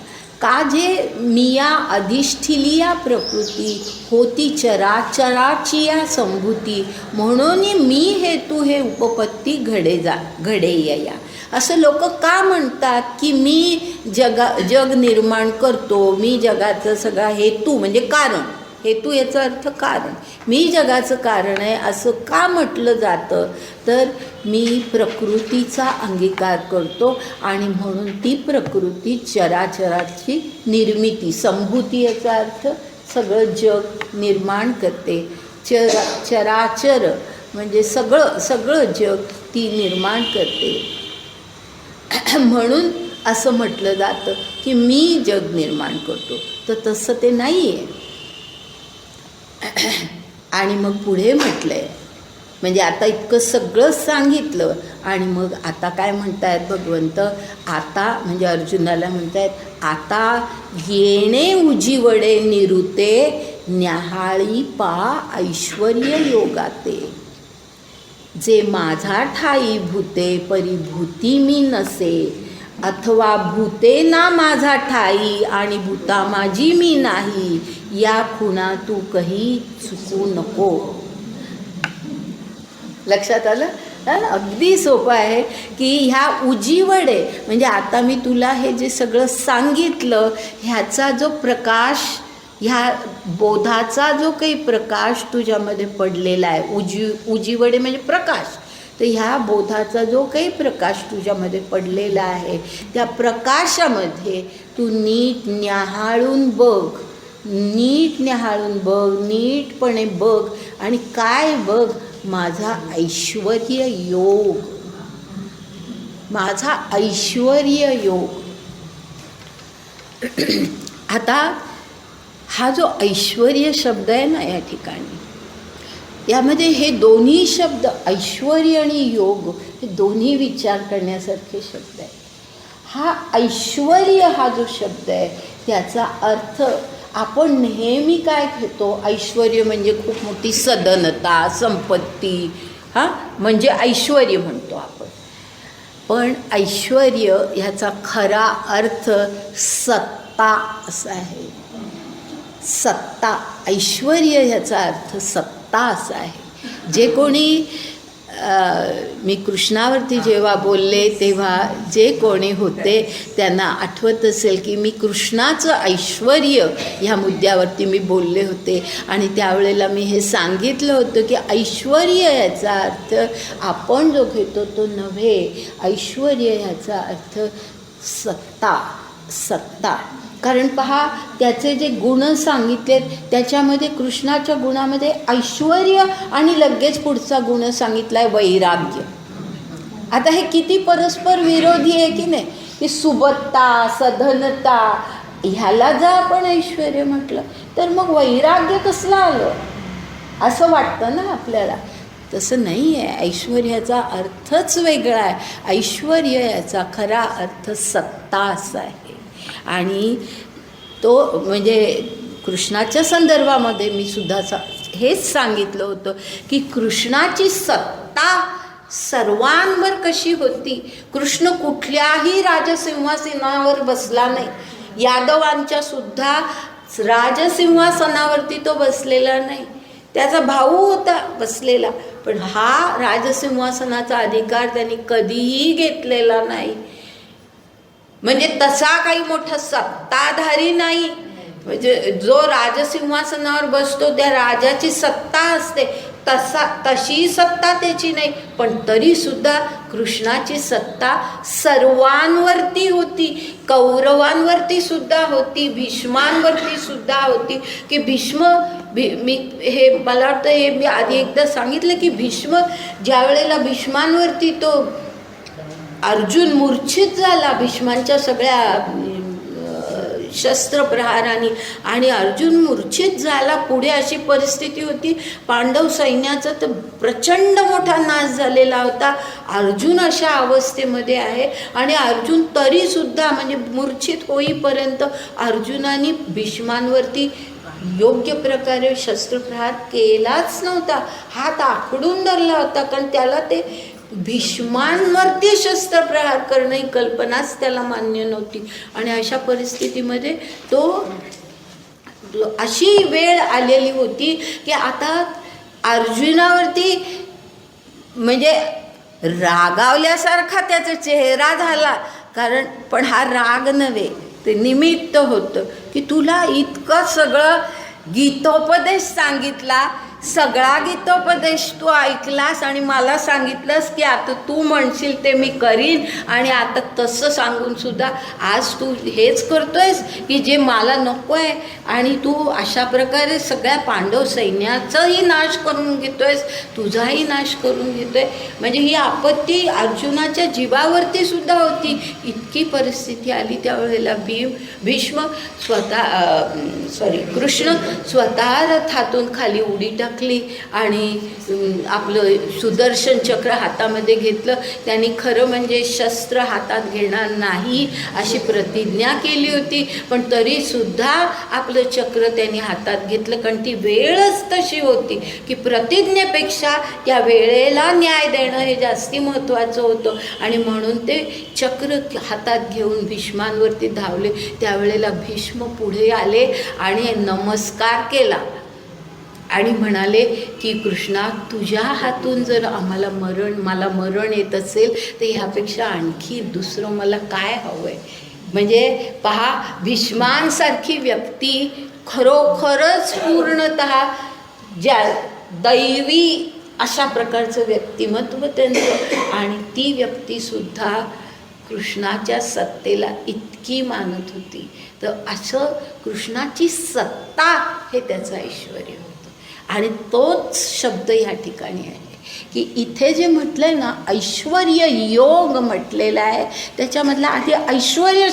का जे मिया अधिष्ठिलिया प्रकृती होती चराचराची या संभूती म्हणून मी हेतू हे उपपत्ती घडे या. असं लोक का म्हणतात की मी जग निर्माण करतो, मी जगाचं सगळा हेतू म्हणजे कारण, हेतू याचा अर्थ कारण, मी जगाचं कारण आहे असं का म्हटलं जातं. तर मी प्रकृतीचा अंगीकार करतो आणि म्हणून ती प्रकृती चराचराची निर्मिती, संभूती याचा अर्थ सगळं जग निर्माण करते. चराचर म्हणजे सगळं जग ती निर्माण करते. म्हणून असं म्हटलं जातं की मी जग निर्माण करतो. तर तसं ते नाही आहे. आणि मग पुढे म्हटलं आहे, म्हणजे आता इतकं सगळं सांगितलं आणि मग आता काय म्हणतायत भगवंत, आता म्हणजे अर्जुनाला म्हणतायत, आता येणे उजीवडे निरुते न्याहाळी पा ऐश्वर्य योगाते. जे माझा ठाई भूते परिभूती मी नसे, अथवा भूते ना माझा ठाई आणि भूता माझी मी नाही, या खुणा तू कही चुकू नको. लक्षात आलं? अगदी सोपं आहे की ह्या उजीवडे म्हणजे आता मी तुला हे जे सगळं सांगितलं ह्याचा जो प्रकाश, ह्या बोधाचा जो काही प्रकाश तुझ्यामध्ये पडलेला आहे, उजीवडे म्हणजे प्रकाश, तर ह्या बोधाचा जो काही प्रकाश तुझ्यामध्ये पडलेला आहे त्या प्रकाशामध्ये तू नीट न्याहाळून बघ, नीटपणे बघ. आणि काय बघ? माझा ऐश्वर्य योग, माझा ऐश्वर्य योग. आता हा जो ऐश्वर्य शब्द आहे ना या ठिकाणी, यामध्ये हे दोन्ही शब्द ऐश्वर्य आणि योग हे दोन्ही विचार करण्यासारखे शब्द आहेत. हा ऐश्वर्य हा जो शब्द आहे त्याचा अर्थ आपण नेहमी काय घेतो, ऐश्वर्य म्हणजे खूप मोठी सदनता, संपत्ती, म्हणजे ऐश्वर्य म्हणतो आपण. पण ऐश्वर्य ह्याचा खरा अर्थ सत्ता असा आहे. सत्ता, ऐश्वर्य ह्याचा अर्थ सत्ता असा आहे. जे कोणी मी कृष्णावरती जेव्हा बोलले तेव्हा जे कोणी होते त्यांना आठवत असेल की मी कृष्णाचं ऐश्वर्य ह्या मुद्द्यावरती मी बोलले होते. आणि त्यावेळेला मी हे सांगितलं होतं की ऐश्वर्य याचा अर्थ आपण जो घेतो तो नव्हे, ऐश्वर्य ह्याचा अर्थ सत्ता. सत्ता कारण पहा त्याचे जे गुण सांगितलेत त्याच्यामध्ये कृष्णाच्या गुणामध्ये ऐश्वर्य आणि लगेच पुढचा गुण सांगितला आहे वैराग्य. आता हे किती परस्पर विरोधी आहे की नाही, की सुबत्ता, सधनता ह्याला जर आपण ऐश्वर्य म्हटलं तर मग वैराग्य कसलं आलं असं वाटतं ना आपल्याला. तसं नाही आहे. ऐश्वर्याचा अर्थच वेगळा आहे. ऐश्वर्य याचा खरा अर्थ सत्ता असा आहे. आणि तो म्हणजे कृष्णाच्या संदर्भामध्ये मी सुद्धा हेच सांगितलं होतं की कृष्णाची सत्ता सर्वांवर कशी होती. कृष्ण कुठल्याही राजसिंहासनावर बसला नाही. यादवांच्या सुद्धा राजसिंहासनावरती तो बसलेला नाही. त्याचा भाऊ होता बसलेला, पण हा राजसिंहासनाचा अधिकार त्यांनी कधीही घेतलेला नाही. म्हणजे तसा काही मोठा सत्ताधारी नाही. म्हणजे जो राजसिंहासनावर बसतो त्या राजाची सत्ता असते, तशी सत्ता त्याची नाही. पण तरी सुद्धा कृष्णाची सत्ता सर्वांवरती होती. कौरवांवरती सुद्धा होती, भीष्मांवरती सुद्धा होती. की मी मला वाटतं हे मी आधी एकदा सांगितलं की ज्या वेळेला भीष्मांवरती तो अर्जुन मूर्छित झाला भीष्मांच्या सगळ्या शस्त्रप्रहाराने, आणि अर्जुन मूर्छित झाला, पुढे अशी परिस्थिती होती, पांडव सैन्याचा तर प्रचंड मोठा नाश झालेला होता. अर्जुन अशा अवस्थेमध्ये आहे आणि अर्जुन तरीसुद्धा म्हणजे मूर्छित होईपर्यंत अर्जुनाने भीष्मांवरती योग्य प्रकारे शस्त्रप्रहार केलाच नव्हता. हात आखडून धरला होता, कारण त्याला ते भीष्मांवरती शस्त्रप्रहार करणं ही कल्पनाच त्याला मान्य नव्हती. आणि अशा परिस्थितीमध्ये तो अशी वेळ आलेली होती की आता अर्जुनावरती म्हणजे रागावल्यासारखा त्याचा चेहरा झाला. पण हा राग नव्हे, ते निमित्त होतं की तुला इतकं सगळं गीतोपदेश सांगितला, सगळा गीतोपदेश तू ऐकलास आणि मला सांगितलंस की आता तू म्हणशील ते मी करीन, आणि आता तसं सांगून सुद्धा आज तू हेच करतोयस की जे मला नको आहे, आणि तू अशा प्रकारे सगळ्या पांडव सैन्याचाही नाश करून घेतोयस, तुझाही नाश करून घेतोय. म्हणजे ही आपत्ती अर्जुनाच्या जीवावरती सुद्धा होती. इतकी परिस्थिती आली त्यावेळेला भीष्म कृष्ण स्वतः रथातून खाली उडी टाकली आणि आपलं सुदर्शन चक्र हातामध्ये घेतलं. त्यांनी खरं म्हणजे शस्त्र हातात घेणार नाही अशी प्रतिज्ञा केली होती, पण तरीसुद्धा आपलं चक्र त्यांनी हातात घेतलं, कारण ती वेळच तशी होती की प्रतिज्ञेपेक्षा त्या वेळेला न्याय देणं हे जास्ती महत्त्वाचं होतं. आणि म्हणून ते चक्र हातात घेऊन भीष्मांवरती धावले. त्यावेळेला भीष्म पुढे आले आणि नमस्कार केला आणि म्हणाले की कृष्णा, तुझ्या हातून जर मला मरण येत असेल तर ह्यापेक्षा आणखी दुसरं मला काय हवं आहे. म्हणजे पहा, भीष्मांसारखी व्यक्ती खरोखरच पूर्णतः ज्या दैवी अशा प्रकारचं व्यक्तिमत्व त्यांचं, आणि ती व्यक्तीसुद्धा कृष्णाच्या सत्तेला इतकी मानत होती. तर असं कृष्णाची सत्ता हे त्याचं ऐश्वर्य होतं. आणि तोच शब्द या ठिकाणी आहे की इथे जे म्हटलं आहे ना, ऐश्वर्य योग म्हटलेला आहे, त्याच्यामधला आधी ऐश्वर्य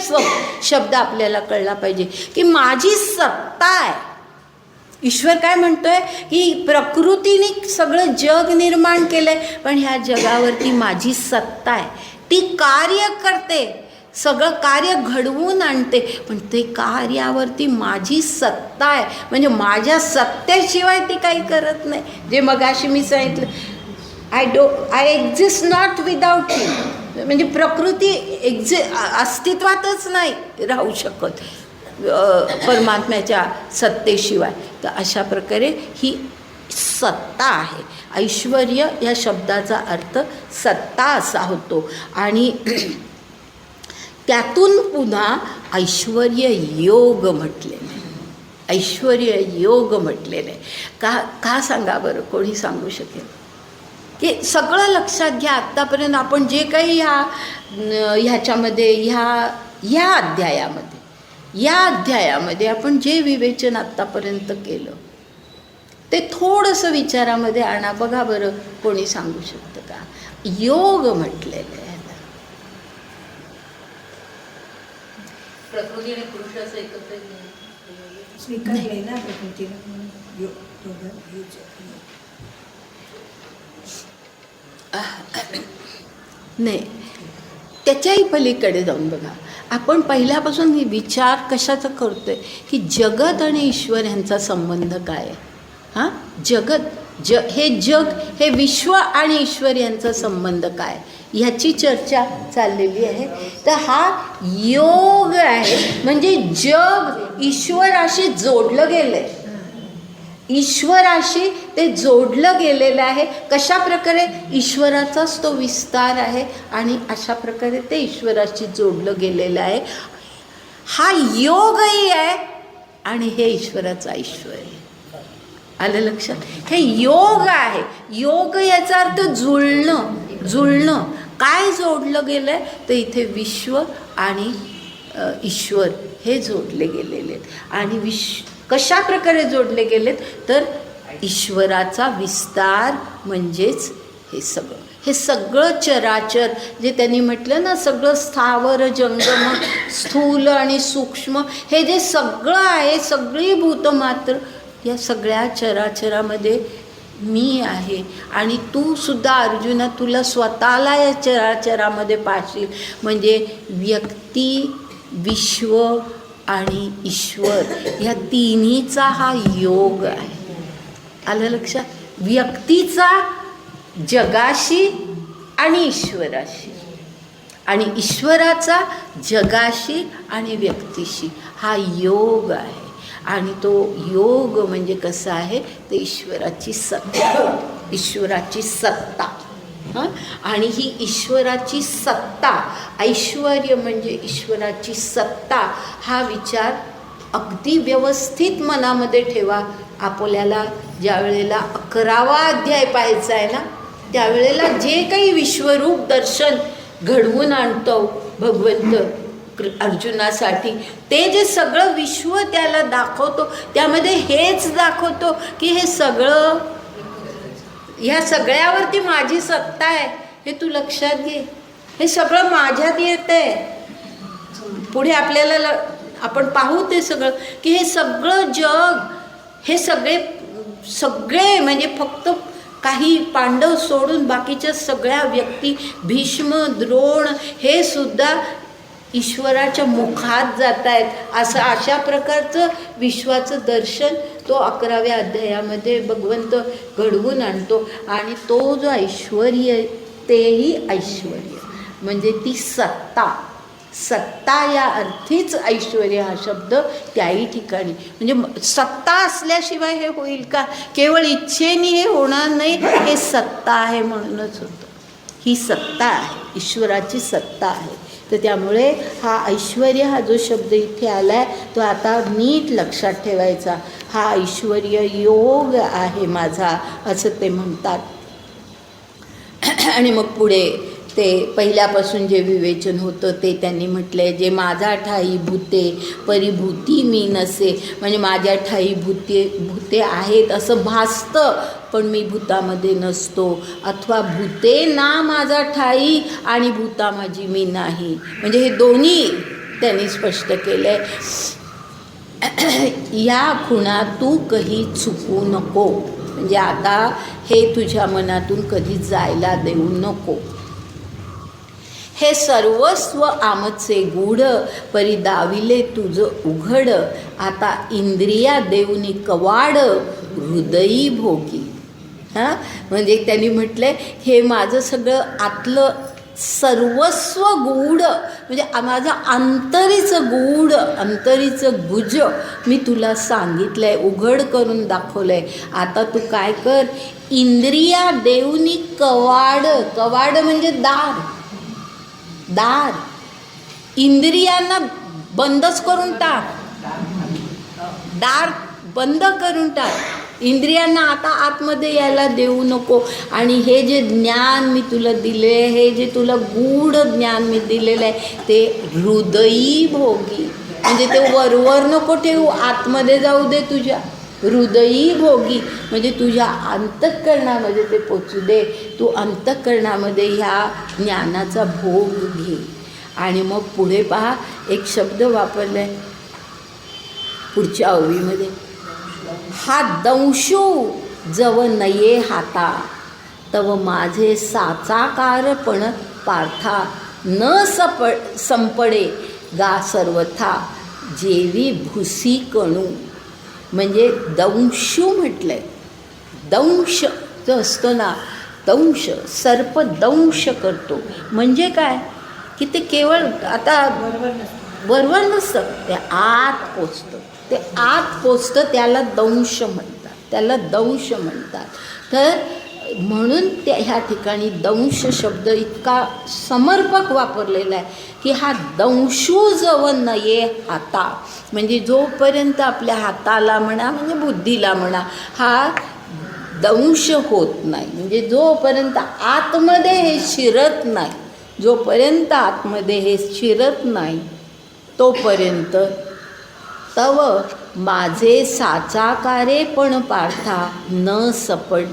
शब्द आपल्याला कळला पाहिजे की माझी सत्ता आहे. ईश्वर काय म्हणतोय की प्रकृतीने सगळं जग निर्माण केलं आहे, पण ह्या जगावरती माझी सत्ता आहे, ती कार्य करते, सगळं कार्य घडवून आणते, पण ते कार्यावरती माझी सत्ता आहे. म्हणजे माझ्या सत्तेशिवाय ती काही करत नाही. जे मगाशी मी सांगितलं, I exist not without you. म्हणजे प्रकृती अस्तित्वातच नाही राहू शकत परमात्म्याच्या सत्तेशिवाय. तर अशा प्रकारे ही सत्ता आहे. ऐश्वर्य या शब्दाचा अर्थ सत्ता असा होतो. आणि त्यातून पुन्हा ऐश्वर्य योग म्हटलेलं आहे. ऐश्वर्य योग म्हटलेलं आहे का सांगा बरं, कोणी सांगू शकेल? की सगळं लक्षात घ्या. आत्तापर्यंत आपण जे काही ह्याच्यामध्ये ह्या अध्यायामध्ये आपण जे विवेचन आत्तापर्यंत केलं ते थोडंसं विचारामध्ये आणा. बघा बरं, कोणी सांगू शकतं का? योग म्हटलेलं आहे. प्रकृती आणि पुरुषाचं एकत्र स्वीकारलंय ना प्रकृतीला. नाही, त्याच्याही पलीकडे जाऊन बघा. आपण पहिल्यापासून विचार कशाचा करतोय की जगत आणि ईश्वर यांचा संबंध काय आहे. हां, हे जग, हे विश्व आणि ईश्वर यांचा संबंध काय, ह्याची चर्चा चाललेली आहे. तर हा योग आहे, म्हणजे जग ईश्वराशी जोडलं गेलं आहे. ईश्वराशी ते जोडलं गेलेलं आहे. कशा प्रकारे? ईश्वराचाच तो विस्तार आहे आणि अशा प्रकारे ते ईश्वराशी जोडलं गेलेलं आहे. हा योगही आहे आणि हे ईश्वराचं ऐश्वर आहे. आलं लक्षात? हे योग आहे. योग याचा अर्थ जुळणं. काय जोडलं गेलं आहे? तर इथे विश्व आणि ईश्वर हे जोडले गेलेले आहेत. आणि कशा प्रकारे जोडले गेलेत? तर ईश्वराचा विस्तार म्हणजेच हे सगळं चराचर जे त्यांनी म्हटलं ना, सगळं स्थावर जंगम, स्थूल आणि सूक्ष्म, हे जे सगळं आहे, सगळी भूतमात्र, या सगळ्या चराचरामध्ये मी आहे. आणि तू सुद्धा अर्जुना, तुला स्वतःला या चराचरामध्ये पाहशील. म्हणजे व्यक्ती, विश्व आणि ईश्वर ह्या तिन्हीचा हा योग आहे. आलं लक्षात? व्यक्तीचा जगाशी आणि ईश्वराशी, आणि ईश्वराचा जगाशी आणि व्यक्तीशी हा योग आहे. आणि तो योग म्हणजे कसा आहे? ते ईश्वराची सत्ता. आणि ही ईश्वराची सत्ता, ऐश्वर्य म्हणजे ईश्वराची सत्ता, हा विचार अगदी व्यवस्थित मनामध्ये ठेवा. आपल्याला ज्या वेळेला 11वा अध्याय पाहायचा आहे ना, त्यावेळेला जे काही विश्वरूप दर्शन घडवून आणतो भगवंत अर्जुनासाठी, ते जे सगळं विश्व त्याला दाखवतो, त्यामध्ये हेच दाखवतो की हे सगळं, ह्या सगळ्यावरती माझी सत्ता आहे. हे तू लक्षात घे. हे सगळं माझ्यात येत आहे. पुढे आपल्याला आपण पाहू ते सगळं की हे सगळं जग, हे सगळे म्हणजे फक्त काही पांडव सोडून बाकीच्या सगळ्या व्यक्ती, भीष्म, द्रोण, हे सुद्धा ईश्वराच्या मुखात जात आहेत. अशा प्रकारचं विश्वाचं दर्शन तो 11व्या अध्यायामध्ये भगवंत घडवून आणतो. आणि तो जो ऐश्वर्य, तेही ऐश्वर्य म्हणजे ती सत्ता या अर्थीच ऐश्वर्य हा शब्द त्याही ठिकाणी. म्हणजे सत्ता असल्याशिवाय हे होईल का? केवळ इच्छेने हे होणार नाही. हे सत्ता आहे म्हणूनच होतं. ही सत्ता आहे, ईश्वराची सत्ता आहे. तर त्यामुळे हा ऐश्वर्य हा जो शब्द इथे आला आहे, तो आता नीट लक्षात ठेवायचा. हा ऐश्वर्य योग आहे माझा, असं ते म्हणतात. आणि मग पुढे ते पहिल्यापासून जे विवेचन होतं ते त्यांनी म्हटलंय, जे माझा ठाई भूते परिभूती मी नसे. म्हणजे माझ्या ठाई भूते आहेत असं भासतं, पण मी भूतामध्ये नसतो. अथवा भूते ना माझा ठाई आणि भूता माझी मी नाही. म्हणजे हे दोन्ही त्यांनी स्पष्ट केलं आहे. या खुणा तू कधी चुकू नको. म्हणजे आता हे तुझ्या मनातून कधी जायला देऊ नको. हे सर्वस्व आमचे गूढ परी दाविले तुझं उघड. आता इंद्रिया देऊनी कवाड हृदयी भोगी. म्हणजे त्यांनी म्हटलंय, हे माझं सगळं आतलं सर्वस्व गूढ, म्हणजे माझं अंतरीचं गुज मी तुला सांगितलंय, उघड करून दाखवलंय. आता तू काय कर, इंद्रिया देऊनी कवाड म्हणजे दार, इंद्रियांना बंदच करून टाक, दार बंद करून टाक. इंद्रियांना आता आतमध्ये यायला देऊ नको. आणि हे जे ज्ञान मी तुला दिले, हे जे तुला गूढ ज्ञान मी दिलेलं आहे, ते हृदयी भोगी. म्हणजे ते वरवर नको ठेवू, आतमध्ये जाऊ दे तुझ्या. हृदयी भोगी म्हणजे तुझ्या अंतःकरणामध्ये ते पोचू दे. तू अंतःकरणामध्ये ह्या ज्ञानाचा भोग घे. आणि मग पुढे पहा, एक शब्द वापरला आहे पुढच्या ओळीमध्ये, हा दंशू जव नये हाता तव माझे साचाकारपण पार्था न संपडे गा सर्वथा जेवी भुसी कणू. म्हणजे दंशू म्हटलंय. दंश जो असतो ना, दंश, सर्प दंश करतो. म्हणजे काय की ते केवळ आता वरवर नसतं, ते आत पोचतं. त्याला दंश म्हणतात. त्याला दंश म्हणतात. तर म्हणून त्या ह्या ठिकाणी दंश शब्द इतका समर्पक वापरलेला आहे की हा दंशू जव नये हाता, म्हणजे जोपर्यंत आपल्या हाताला म्हणा म्हणजे बुद्धीला म्हणा हा दंश होत नाही, म्हणजे जोपर्यंत आतमध्ये हे शिरत नाही, जोपर्यंत आतमध्ये हे शिरत नाही तोपर्यंत तव माझे साचाकारे पण पार्था न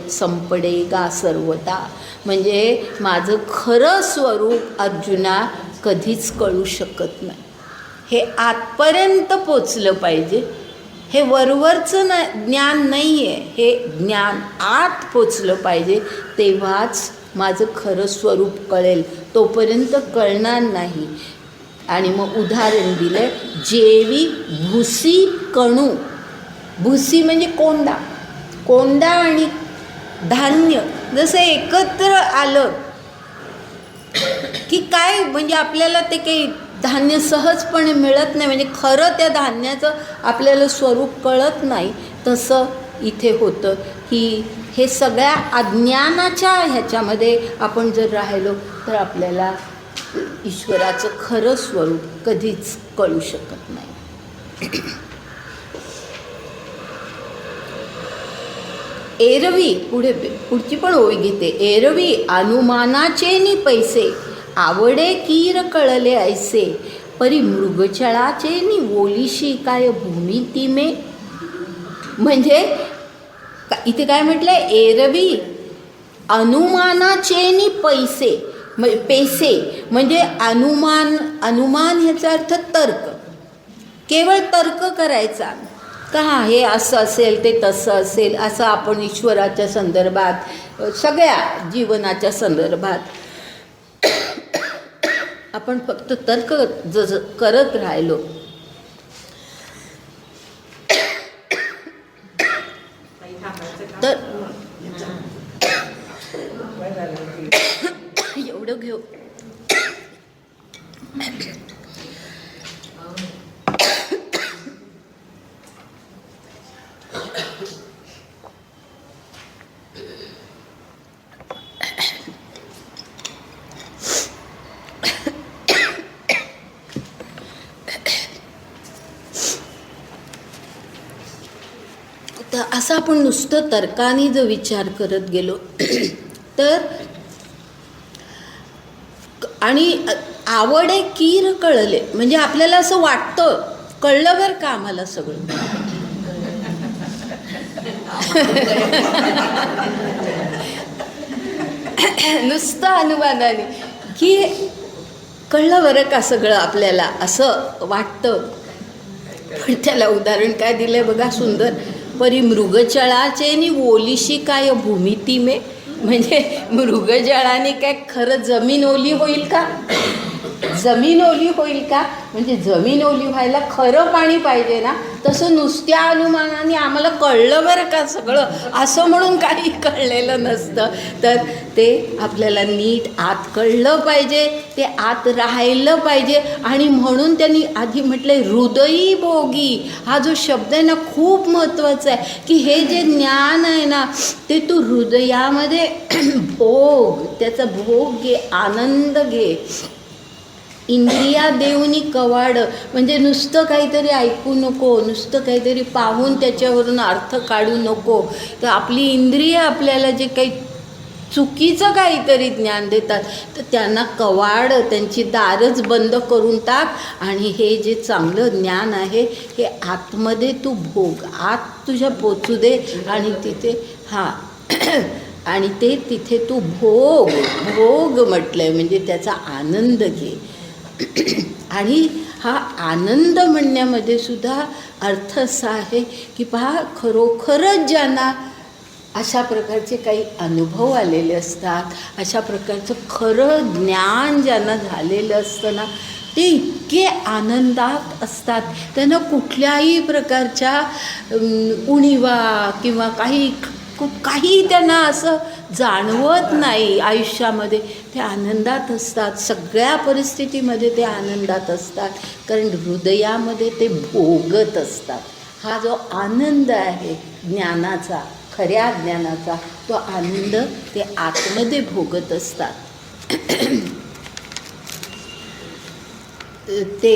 संपडेगा सर्वदा, म्हणजे माझं खरं स्वरूप अर्जुना कधीच कळू शकत नाही. हे आतपर्यंत पोचलं पाहिजे. हे वरवरचं ज्ञान नाही आहे, हे ज्ञान आत पोचलं पाहिजे, तेव्हाच माझं खरं स्वरूप कळेल, तोपर्यंत कळणार नाही. आणि मग उदाहरण दिलं, जेवी भुसी कणू, भुसी म्हणजे कोंडा, कोंडा आणि धान्य जसं एकत्र आलं की काय, म्हणजे आपल्याला ते काही धान्य सहजपणे मिळत नाही, म्हणजे खरं त्या धान्याचं आपल्याला स्वरूप कळत नाही. तसं इथे होतं की हे सगळ्या अज्ञानाच्या ह्याच्यामध्ये आपण जर राहिलो तर आपल्याला ईश्वराचं खरं स्वरूप कधीच कळू शकत नाही. एरवी पुढची पण ओवी घेते. एरवी अनुमानाचे नि पैसे आवडे कीर कळले ऐसे, परी मृगचळाचे नि ओलीशी काय भूमिती मे. म्हणजे इथे काय म्हटलंय, एरवी अनुमानाचे नि पैसे, पैसे म्हणजे अनुमान ह्याचा अर्थ तर्क, केवळ तर्क करायचा का हे असं असेल ते तसं असेल, असं आपण ईश्वराच्या संदर्भात सगळ्या जीवनाच्या संदर्भात आपण फक्त तर्क करत राहिलो तर एवढं घेऊ. तर असं आपण नुसतं तर्काने जर विचार करत गेलो तर, आणि आवडे कीर कळले म्हणजे आपल्याला असं वाटतं कळलं बरं का आम्हाला सगळं. नुसतं अनुमानाने की कळलं बरं का सगळं आपल्याला असं वाटतं. पण त्याला उदाहरण काय दिलंय बघा सुंदर, परी मृगचळाचे नि ओलीशी काय भूमिती मे, म्हणजे मृगजळाने काय खरं जमीन ओली होईल का, जमीन ओली होईल का, म्हणजे जमीन ओली व्हायला खरं पाणी पाहिजे ना, तसं नुसत्या अनुमानाने आम्हाला कळलं बरं का सगळं असं म्हणून काही कळलेलं नसतं. तर ते आपल्याला नीट आत कळलं पाहिजे, ते आत राहिलं पाहिजे. आणि म्हणून त्यांनी आधी म्हटलंय हृदयी भोगी, हा जो शब्द आहे ना खूप महत्त्वाचा आहे की हे जे ज्ञान आहे ना ते तू हृदयामध्ये भोग, त्याचा भोग घे, आनंद घे. इंद्रिया देऊनी कवाड, म्हणजे नुसतं काहीतरी ऐकू नको, नुसतं काहीतरी पाहून त्याच्यावरून अर्थ काढू नको. तर आपली इंद्रिय आपल्याला जे काही चुकीचं काहीतरी ज्ञान देतात तर त्यांना कवाड, त्यांची दारच बंद करून टाक. आणि हे जे चांगलं ज्ञान आहे हे आतमध्ये तू भोग, आत तुझ्या पोचू दे आणि तिथे आणि ते तिथे तू भोग, भोग म्हटलंय म्हणजे त्याचा आनंद घे. आणि हा आनंद म्हणण्यामध्ये सुद्धा अर्थ असा आहे की पहा खरोखरच ज्यांना अशा प्रकारचे काही अनुभव आलेले असतात, अशा प्रकारचं खरं ज्ञान ज्यांना झालेलं असतं ना ते इतके आनंदात असतात, त्यांना कुठल्याही प्रकारच्या उणिवा किंवा काही त्यांना असं जाणवत नाही आयुष्यामध्ये. ते आनंदात असतात, सगळ्या परिस्थितीमध्ये ते आनंदात असतात, कारण हृदयामध्ये ते भोगत असतात. हा जो आनंद आहे ज्ञानाचा, खऱ्या ज्ञानाचा, तो आनंद ते आतमध्ये भोगत असतात. ते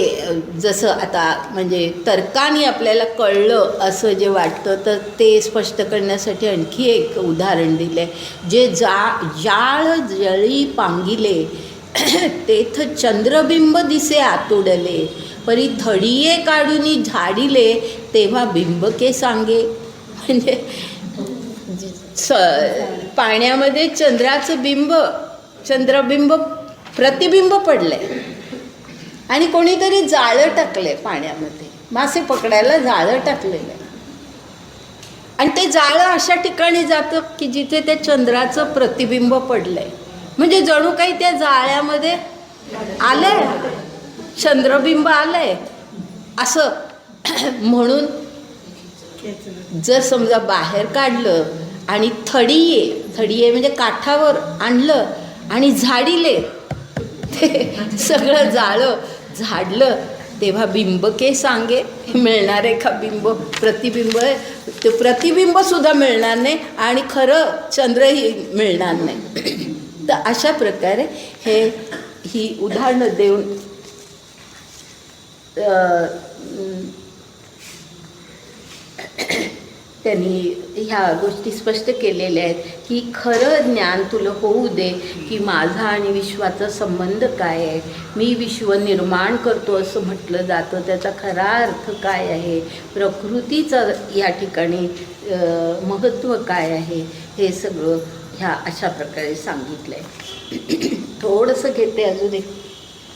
जसं आता म्हणजे तर्काने आपल्याला कळलं असं जे वाटतं, तर ते स्पष्ट करण्यासाठी आणखी एक उदाहरण दिलं आहे. जे जाळ जळी पांगिले तेथ चंद्रबिंब दिसे आतुडले, परी थडिये काढूनी झाडिले तेव्हा बिंबके सांगे. म्हणजे पाण्यामध्ये चंद्राचं बिंब, चंद्रबिंब, प्रतिबिंब पडलंय आणि कोणीतरी जाळं टाकलंय पाण्यामध्ये, मासे पकडायला जाळं टाकलेलं आहे आणि ते जाळं अशा ठिकाणी जातं की जिथे त्या चंद्राचं प्रतिबिंब पडलंय. म्हणजे जणू काही त्या जाळ्यामध्ये आलंय, चंद्रबिंब आलंय असं. म्हणून जर समजा बाहेर काढलं आणि थडिये म्हणजे काठावर आणलं आणि झाडिले, ते सगळं जाळं झाडलं, तेव्हा बिंबके सांगे. मिळणार आहे का बिंब? प्रतिबिंब आहे, ते प्रतिबिंबसुद्धा मिळणार नाही आणि खरं चंद्रही मिळणार नाही. तर अशा प्रकारे ही उदाहरणं देऊन त्यांनी ह्या गोष्टी स्पष्ट केलेल्या आहेत की खरं ज्ञान तुला होऊ दे की माझा आणि विश्वाचा संबंध काय आहे, मी विश्व निर्माण करतो असं म्हटलं जातं, त्याचा खरा अर्थ काय आहे, प्रकृतीचं या ठिकाणी महत्त्व काय आहे, हे सगळं ह्या अशा प्रकारे सांगितलं आहे. थोडंसं घेते अजून एक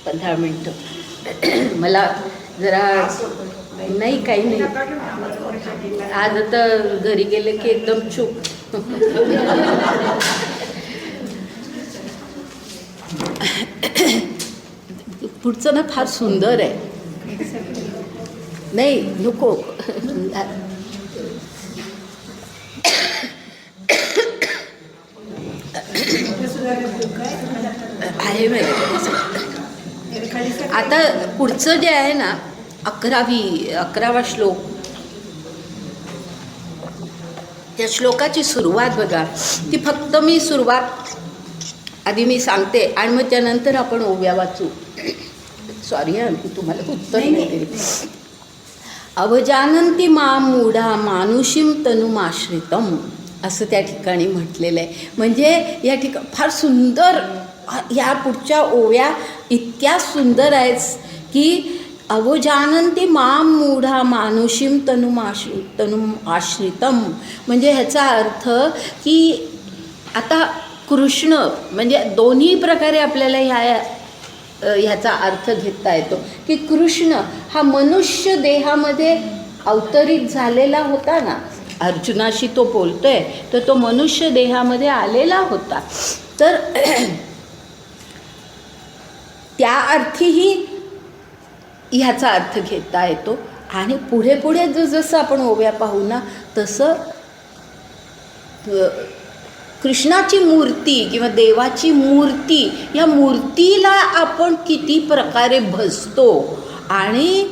15 मिनटं. मला जरा नाही, काही नाही, आज आता घरी गेले की एकदम चूप. पुढचं ना फार सुंदर आहे. नाही नको, आहे माहिती. आता पुढचं जे आहे ना 11वा श्लोक, त्या श्लोकाची सुरुवात बघा. ती फक्त मी सुरुवात आधी मी सांगते आणि मग त्यानंतर आपण ओव्या वाचू. सॉरी हां, मी तुम्हाला उत्तर नाही दिली. अवजानंती मां मूढा मानुषीम तनुमाश्रितम असं त्या ठिकाणी म्हटलेलं आहे. म्हणजे या ठिकाणी फार सुंदर, ह्या पुढच्या ओव्या इतक्या सुंदर आहेत की अवजानंती मां मूढा मानुषीम तनुमाश्रितम, म्हणजे ह्याचा अर्थ की आता कृष्ण म्हणजे दोन्ही प्रकारे आपल्याला ह्याचा अर्थ घेता येतो की कृष्ण हा मनुष्य देहामध्ये अवतरित झालेला होता ना, अर्जुनाशी तो बोलतोय, तर तो मनुष्य देहामध्ये आलेला होता. तर त्या अर्थीही ह्याचा अर्थ घेता येतो. आणि पुढे पुढे जसं आपण ओव्या पाहू ना, तसं कृष्णाची मूर्ती किंवा देवाची मूर्ती, या मूर्तीला आपण किती प्रकारे भजतो आणि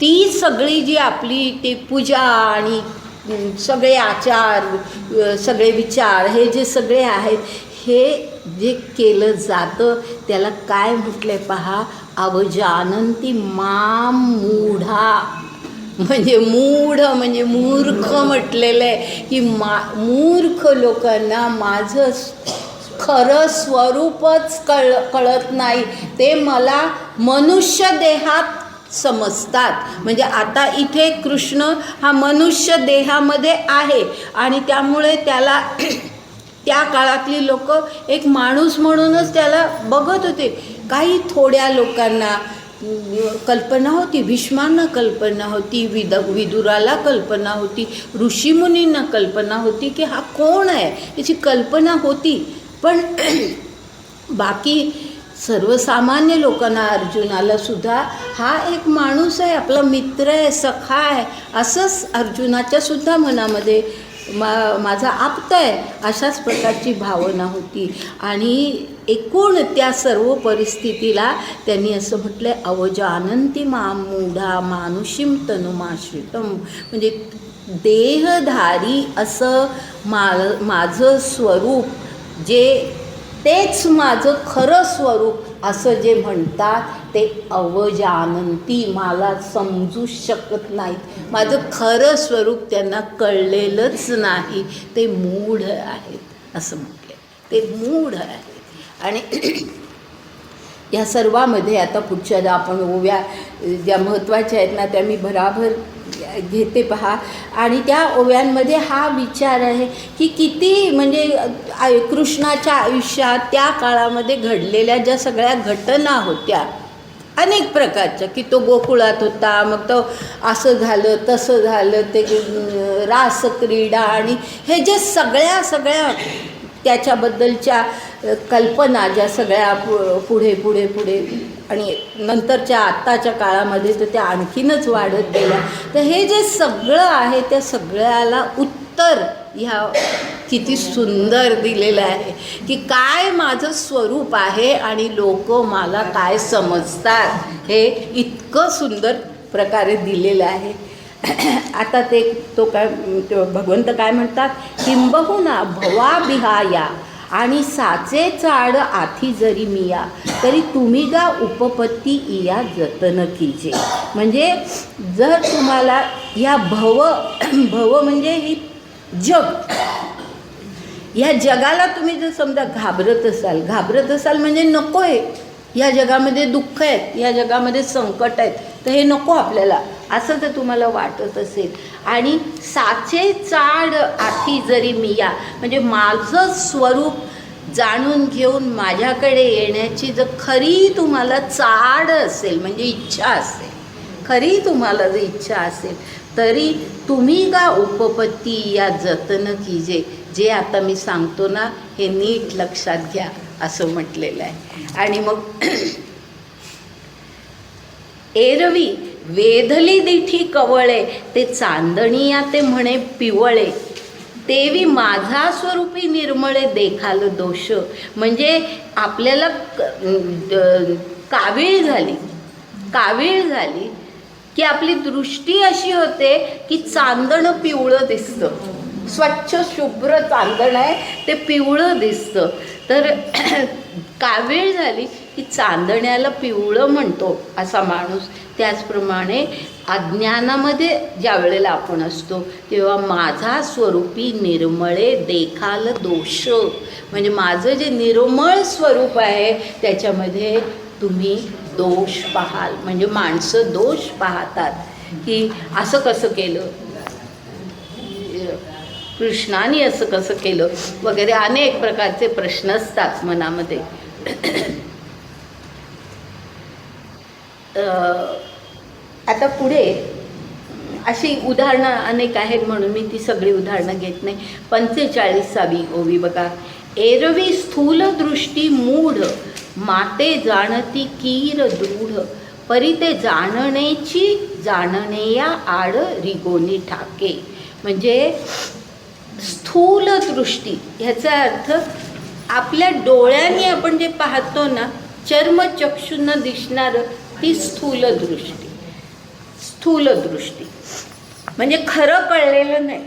ती सगळी जी आपली ते पूजा आणि सगळे आचार, सगळे विचार, हे जे सगळे आहेत, हे जे केलं जातं त्याला काय म्हटलंय पहा, अवजानंती मां मूढा, म्हणजे मूढ म्हणजे मूर्ख म्हटलेलं आहे की मूर्ख लोकांना माझं खरं स्वरूपच कळत नाही, ते मला मनुष्य देहात समजतात. म्हणजे आता इथे कृष्ण हा मनुष्य देहामध्ये आहे आणि त्यामुळे त्याला त्या काळातली लोक एक माणूस म्हणूनच त्याला बघत होते. काही थोड्या लोकांना कल्पना होती, भीष्मांना कल्पना होती, विदुराला कल्पना होती, ऋषीमुनींना कल्पना होती की हा कोण आहे, याची कल्पना होती. पण बाकी सर्वसामान्य लोकांना, अर्जुनाला सुद्धा हा एक माणूस आहे, आपला मित्र आहे, सखा आहे, असंच अर्जुनाच्या सुद्धा मनामध्ये माझा आप्त आहे, अशाच प्रकारची भावना होती. आणि एकूण त्या सर्व परिस्थितीला त्यांनी असं म्हटलं आहे, अवजानंती मां मूढा मानुषीं तनुमाश्रितम. म्हणजे देहधारी असं माझं स्वरूप जे, तेच माझं खरं स्वरूप असं जे म्हणतात ते अवजानंती, मला समजू शकत नाहीत. माझं खरं स्वरूप त्यांना कळलेलंच नाही, ते मूढ आहेत असं म्हटले. ते मूढ आहेत. आणि या सर्वामध्ये आता पुढच्या ज्या आपण ओव्या ज्या महत्त्वाच्या आहेत ना, त्या मी भराभर घेते पहा. आणि त्या ओव्यांमध्ये हा विचार आहे की किती म्हणजे कृष्णाच्या आयुष्यात त्या काळामध्ये घडलेल्या ज्या सगळ्या घटना होत्या अनेक प्रकारच्या, की तो गोकुळात होता, मग तो असं झालं तसं झालं, ते रासक्रीडा आणि हे जे सगळ्या त्याच्याबद्दलच्या कल्पना ज्या सगळ्या पुढे आणि नंतरच्या आत्ताच्या काळामध्ये तर त्या आणखीनच वाढत गेल्या. तर हे जे सगळं आहे त्या सगळ्याला उत्तर ह्या किती सुंदर दिलेलं आहे की काय माझं स्वरूप आहे आणि लोक मला काय समजतात, हे इतकं सुंदर प्रकारे दिलेलं आहे. आता तो काय भगवंत काय म्हणतात, किंबहुना भवाबिहाया आणि साचे चाड आथी जरी मिया तरी तुम्ही गा उपपत्ती इया जतन कीजे. म्हणजे जर तुम्हाला या भव म्हणजे ही जग, या जगाला तुम्ही जर समजा घाबरत असाल म्हणजे नको आहे, या जगामध्ये दुःख आहेत, या जगामध्ये संकट आहेत, तर हे नको आपल्याला असं जर तुम्हाला वाटत असेल, आणि साचे चाड आठी जरी मिया म्हणजे माझं स्वरूप जाणून घेऊन माझ्याकडे येण्याची जर खरी तुम्हाला चाड असेल म्हणजे इच्छा असेल, खरी तुम्हाला जर इच्छा असेल, तरी तुम्ही गा उपपत्ती या जतन कीजे. जे आता मी सांगतो ना हे नीट लक्षात घ्या असं म्हटलेलं आहे. आणि मग एरवी वेधली दिठी कवळे ते चांदणिया ते म्हणे पिवळे तेवी माझा स्वरूपी निर्मळे देखाल दोष. म्हणजे आपल्याला कावीळ झाली की आपली दृष्टी अशी होते की चांदणं पिवळं दिसतं, स्वच्छ शुभ्र चांदण आहे ते पिवळं दिसतं. तर कावीळ झाली की चांदण्याला पिवळं म्हणतो असा माणूस. त्याचप्रमाणे अज्ञानामध्ये ज्या वेळेला आपण असतो तेव्हा माझा स्वरूपी निर्मळे देखाल दोष. म्हणजे माझं जे निर्मळ स्वरूप आहे त्याच्यामध्ये तुम्ही दोष पाहाल. म्हणजे माणसं दोष पाहतात की असं कसं केलं, कृष्णाने असं कसं केलं वगैरे अनेक प्रकारचे प्रश्न असतात मनामध्ये. आता पुढे अशी उदाहरणं अनेक आहेत म्हणून मी ती सगळी उदाहरणं घेत नाही. 45वी ओवी बघा. एरवी स्थूल दृष्टी मूढ माते जाणती कीर दृढ परी ते जाणणेया आड रिगोनी ठाके. म्हणजे स्थूल दृष्टी ह्याचा अर्थ आपल्या डोळ्यांनी आपण जे पाहतो ना, चर्मचक्षुंना दिसणारं ती स्थूल दृष्टी म्हणजे खरं कळलेलं नाही,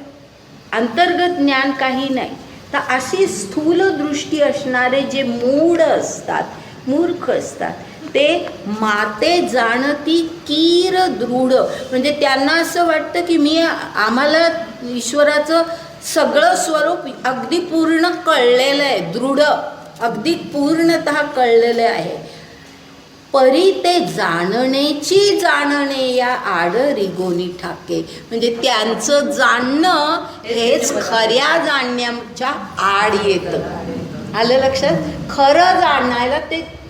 अंतर्गत ज्ञान काही नाही. तर अशी स्थूल दृष्टी असणारे जे मूढ असतात, मूर्ख असतात, ते माते जाणती कीर दृढ. म्हणजे त्यांना असं वाटतं की आम्हाला ईश्वराचं सगळं स्वरूप अगदी पूर्ण कळलेलं आहे, दृढ अगदी पूर्णतः कळलेलं आहे. परी ते जाणणे या आड रिगोनी ठाके. म्हणजे त्यांचं जाणणं हेच खऱ्या जाणण्याच्या आड येतं. आलं लक्षात? खरं जाणायला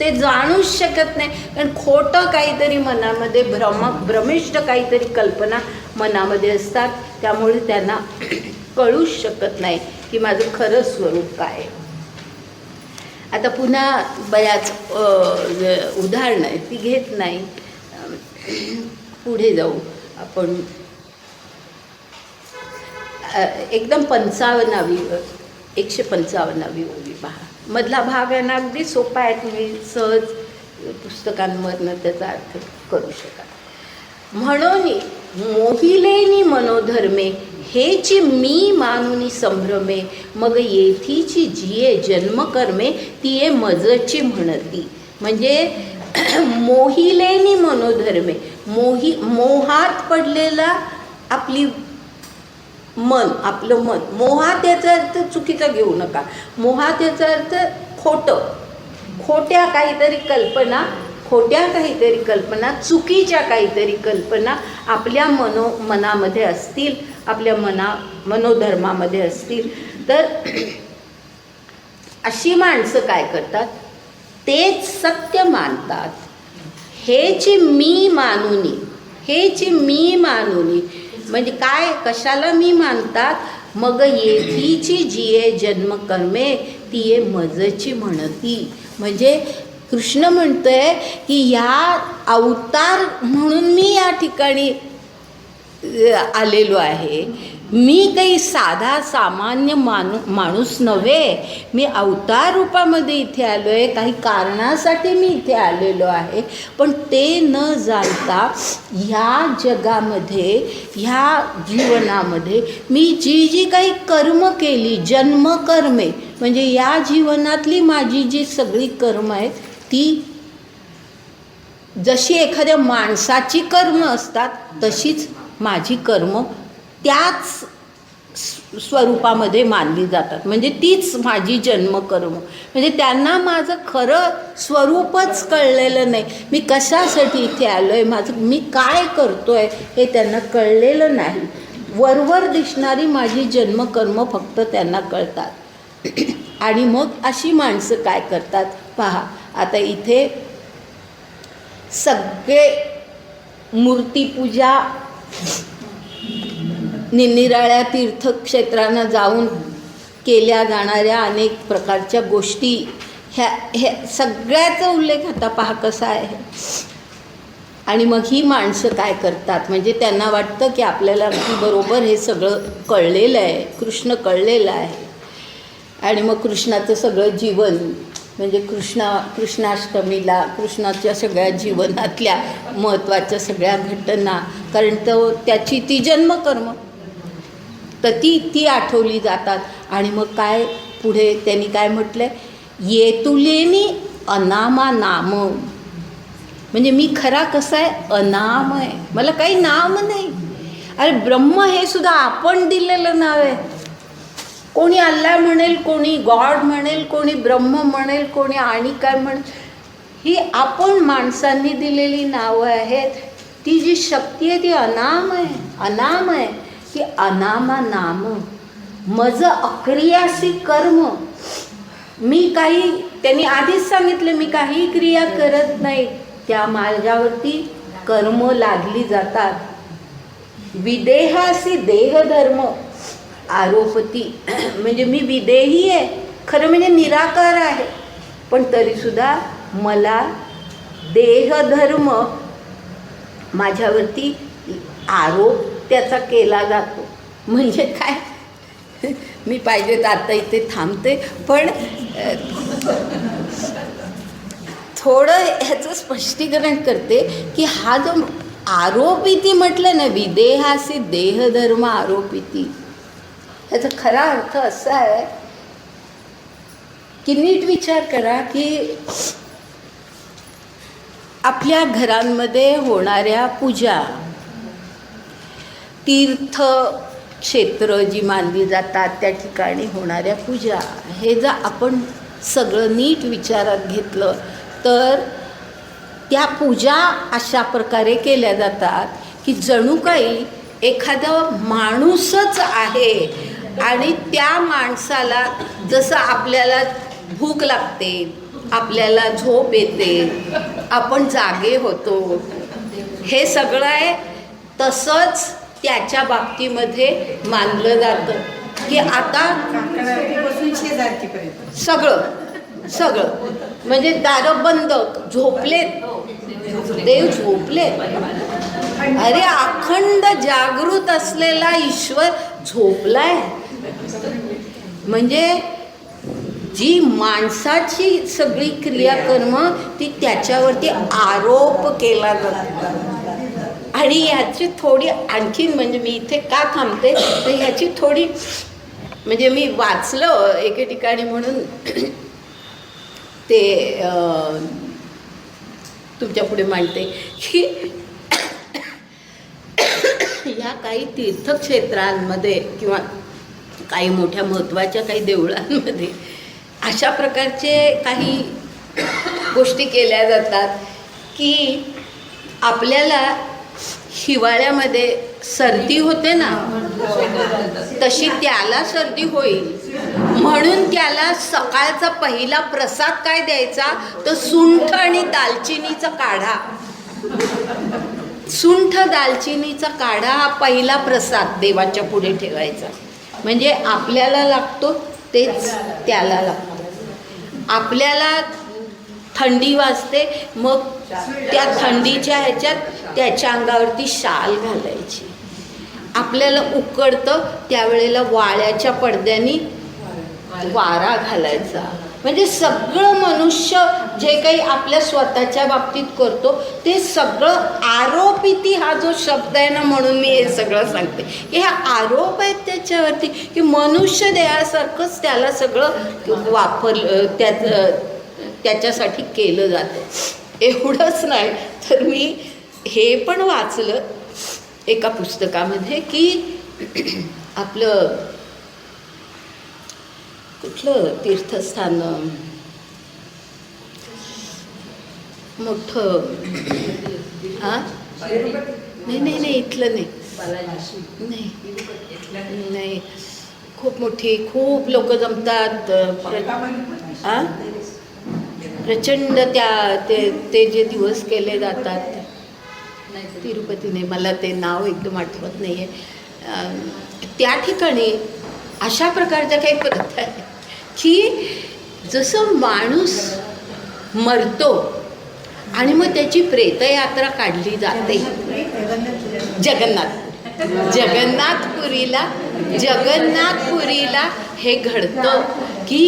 ते जाणूच शकत नाही, कारण खोटं काहीतरी मनामध्ये भ्रमिष्ट काहीतरी कल्पना मनामध्ये असतात. त्यामुळे त्यांना कळूच शकत नाही की माझं खरं स्वरूप काय आहे. आता पुन्हा बऱ्याच उदाहरणं आहेत, ती घेत नाही. पुढे जाऊ आपण. एकदम 55वी 155वी ओवी पहा. मधला भाग आहे ना अगदी सोपा आहे, तुम्ही सहज पुस्तकांमधनं त्याचा अर्थ करू शकाल. म्हणून मोहिलेनी मनोधर्मे हेची मी मानुनी संभ्रमे मग येथीची जिये जन्मकर्मे तिये मजची म्हणती. म्हणजे मोहिलेनी मनोधर्मे, मोहात पडलेला आपली मन, आपलं मन. मोहात याचा अर्थ चुकीचा घेऊ नका. मोहात याचा अर्थ खोट्या काहीतरी कल्पना, चुकीच्या काहीतरी कल्पना आपल्या मनामध्ये असतील, आपल्या मनोधर्मामध्ये असतील, तर अशी माणसं काय करतात, तेच सत्य मानतात. हेची मी मानुनी म्हणजे काय, कशाला मी मानतात, मग येथीची जिये जन्मकर्मे तिये मजची म्हणती. म्हणजे कृष्ण म्हणतोय की या अवतार म्हणून मी या ठिकाणी आलेलो आहे. मी काही साधा सामान्य माणूस नव्हे, मी अवतार रूपामध्ये इथे आलो आहे, काही कारणासाठी मी इथे आलेलो आहे. पण ते न जाणता ह्या जगामध्ये, ह्या जीवनामध्ये मी जी काही कर्म केली, जन्मकर्मे म्हणजे या जीवनातली माझी जी सगळी कर्म आहेत ती जशी एखाद्या माणसाची कर्म असतात तशीच माझी कर्म त्याच स्वरूपामध्ये मानली जातात. म्हणजे तीच माझी जन्मकर्म. म्हणजे त्यांना माझं खरं स्वरूपच कळलेलं नाही. मी कशासाठी इथे आलो आहे, मी काय करतो आहे हे त्यांना कळलेलं नाही. वरवर दिसणारी माझी जन्मकर्म फक्त त्यांना कळतात. आणि मग अशी माणसं काय करतात पहा. आता इथे सगळे मूर्तीपूजा, निरनिराळ्या तीर्थक्षेत्रांना जाऊन केल्या जाणाऱ्या अनेक प्रकारच्या गोष्टी, ह्या सगळ्याचा उल्लेख आता पहा कसा आहे. आणि मग ही माणसं काय करतात, म्हणजे त्यांना वाटतं की आपल्याला अगदी बरोबर हे सगळं कळलेलं आहे, कृष्ण कळलेलं आहे. आणि मग कृष्णाचं सगळं जीवन म्हणजे कृष्णाष्टमीला कृष्णाच्या सगळ्या जीवनातल्या महत्त्वाच्या सगळ्या घटना, कारण त्याची ती जन्मकर्म तर ती आठवली जातात. आणि मग काय पुढे त्यांनी काय म्हटलं आहे, येतुलेनी अनामा नाम. म्हणजे मी खरा कसा आहे, अनाम आहे, मला काही नाम नाही. अरे ब्रह्म हे सुद्धा आपण दिलेलं नाव आहे. कोणी अल्लाह म्हणेल, कोणी गॉड म्हणेल, कोणी ब्रह्म म्हणेल, कोणी आणि काय म्हणेल, ही आपण माणसांनी दिलेली नावं आहेत. ती जी शक्ती आहे ती अनाम आहे. की अनामा नाम मज अक्रियासी कर्म. मी काही, त्यांनी आधीच सांगितलं, मी काही क्रिया करत नाही, त्या माझ्यावरती कर्म लागली जातात. विदेहासी देहधर्म आरोपती. म्हणजे मी विदेही आहे, खरं म्हणजे निराकार आहे, पण तरीसुद्धा मला देहधर्म माझ्यावरती आरोप त्याचा केला जातो. म्हणजे काय, मी पाहिजे तर आता इथे थांबते, पण थोडं ह्याचं स्पष्टीकरण करते की हा जो आरोपिती म्हटलं ना, विदेहासी देहधर्म आरोपिती, ह्याचा खरा अर्थ असा आहे की नीट विचार करा की आपल्या घरांमध्ये होणाऱ्या पूजा, तीर्थक्षेत्र जी मानली जातात त्या ठिकाणी होणाऱ्या पूजा, हे जर आपण सगळं नीट विचारात घेतलं तर त्या पूजा अशा प्रकारे केल्या जातात की जणू काही एखादा माणूसच आहे आणि त्या माणसाला जसं आपल्याला भूक लागते, आपल्याला झोप येते, आपण जागे होतो, हे सगळं आहे, तसंच त्याच्या बाबतीमध्ये मानलं जातं की आता सगळं म्हणजे दारं बंद, झोपलेत, देव झोपले. अरे अखंड जागृत असलेला ईश्वर झोपलाय. म्हणजे जी माणसाची सगळी क्रियाकर्म ती त्याच्यावरती आरोप केला जातो. आणि याची थोडी आणखीन, म्हणजे मी इथे का थांबते तर ह्याची थोडी, म्हणजे मी वाचलं एके ठिकाणी म्हणून ते तुमच्या पुढे मांडते की ह्या काही तीर्थक्षेत्रांमध्ये किंवा काही मोठ्या महत्त्वाच्या काही देवळांमध्ये अशा प्रकारचे काही गोष्टी केल्या जातात की आपल्याला हिवाळ्यामध्ये सर्दी होते ना, तशी त्याला सर्दी होईल म्हणून त्याला सकाळचा पहिला प्रसाद काय द्यायचा तर सुंठ आणि दालचिनीचा काढा. सुंठ दालचिनीचा काढा हा पहिला प्रसाद देवाच्या पुढे ठेवायचा. म्हणजे आपल्याला लागतो तेच त्याला लागतो. आपल्याला थंडी वाजते, मग त्या थंडीच्या ह्याच्यात त्याच्या अंगावरती शाल घालायची. आपल्याला उकडतं त्यावेळेला वाळ्याच्या पडद्यानी वारा घालायचा. म्हणजे सगळं मनुष्य जे काही आपल्या स्वतःच्या बाबतीत करतो ते सगळं आरोपिती हा जो शब्द आहे ना, म्हणून मी हे सगळं सांगते की हा आरोप आहेत त्याच्यावरती की मनुष्य देहासारखंच त्याला सगळं त्याच्यासाठी केलं जातं. एवढंच नाही तर मी हे पण वाचलं एका पुस्तकामध्ये की आपलं कुठलं तीर्थस्थान मोठं, हां नाही इथलं नाही, नाही खूप मोठी, खूप लोक जमतात. हां प्रचंड ते जे दिवस केले जातात तिरुपतीने, मला ते नाव एकदम आठवत नाही आहे. त्या ठिकाणी अशा प्रकारच्या काही पद्धती आहेत की जसं माणूस मरतो आणि मग त्याची प्रेतयात्रा काढली जाते जगन्नाथपुरीला हे घडतं की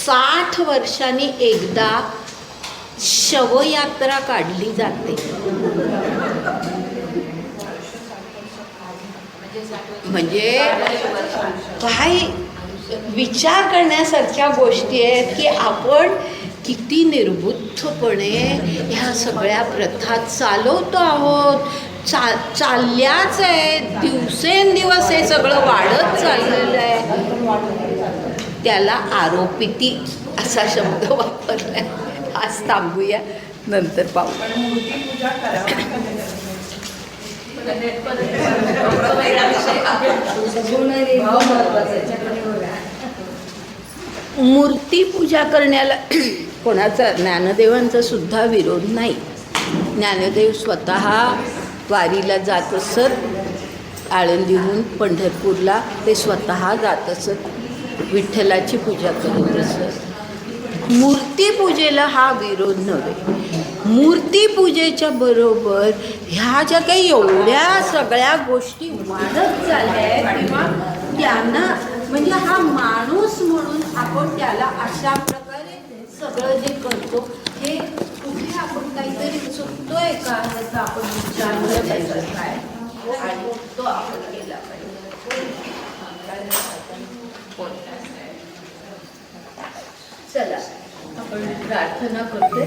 60 वर्षांनी एकदा शवयात्रा काढली जाते. म्हणजे काय विचार करण्यासारख्या गोष्टी आहेत की आपण किती निर्बुद्धपणे ह्या सगळ्या प्रथा चालवतो आहोत. चालल्याच आहे, दिवसेंदिवस हे सगळं वाढत चाललेलं आहे. त्याला आरोपिती असा शब्द वापरला आहे. आज थांबूया, नंतर पाहू. मूर्तीपूजा करण्याला कोणाचा, ज्ञानदेवांचा सुद्धा विरोध नाही. ज्ञानदेव स्वतः वारीला जात असत. आळंदीहून पंढरपूरला ते स्वतः जात असत, विठ्ठलाची पूजा करत असत. मूर्तीपूजेला हा विरोध नव्हे. मूर्तीपूजेच्या बरोबर ह्या ज्या काही एवढ्या सगळ्या गोष्टी वाढत चालल्या आहेत किंवा त्यांना, म्हणजे हा माणूस म्हणून आपण त्याला अशा प्रकारे सगळं जे करतो हे कुठे आपण काहीतरी चुकतोय का याचा आपण विचार करायचा काय आणि तो आपण केला पाहिजे. चला आपण प्रार्थना करतोय.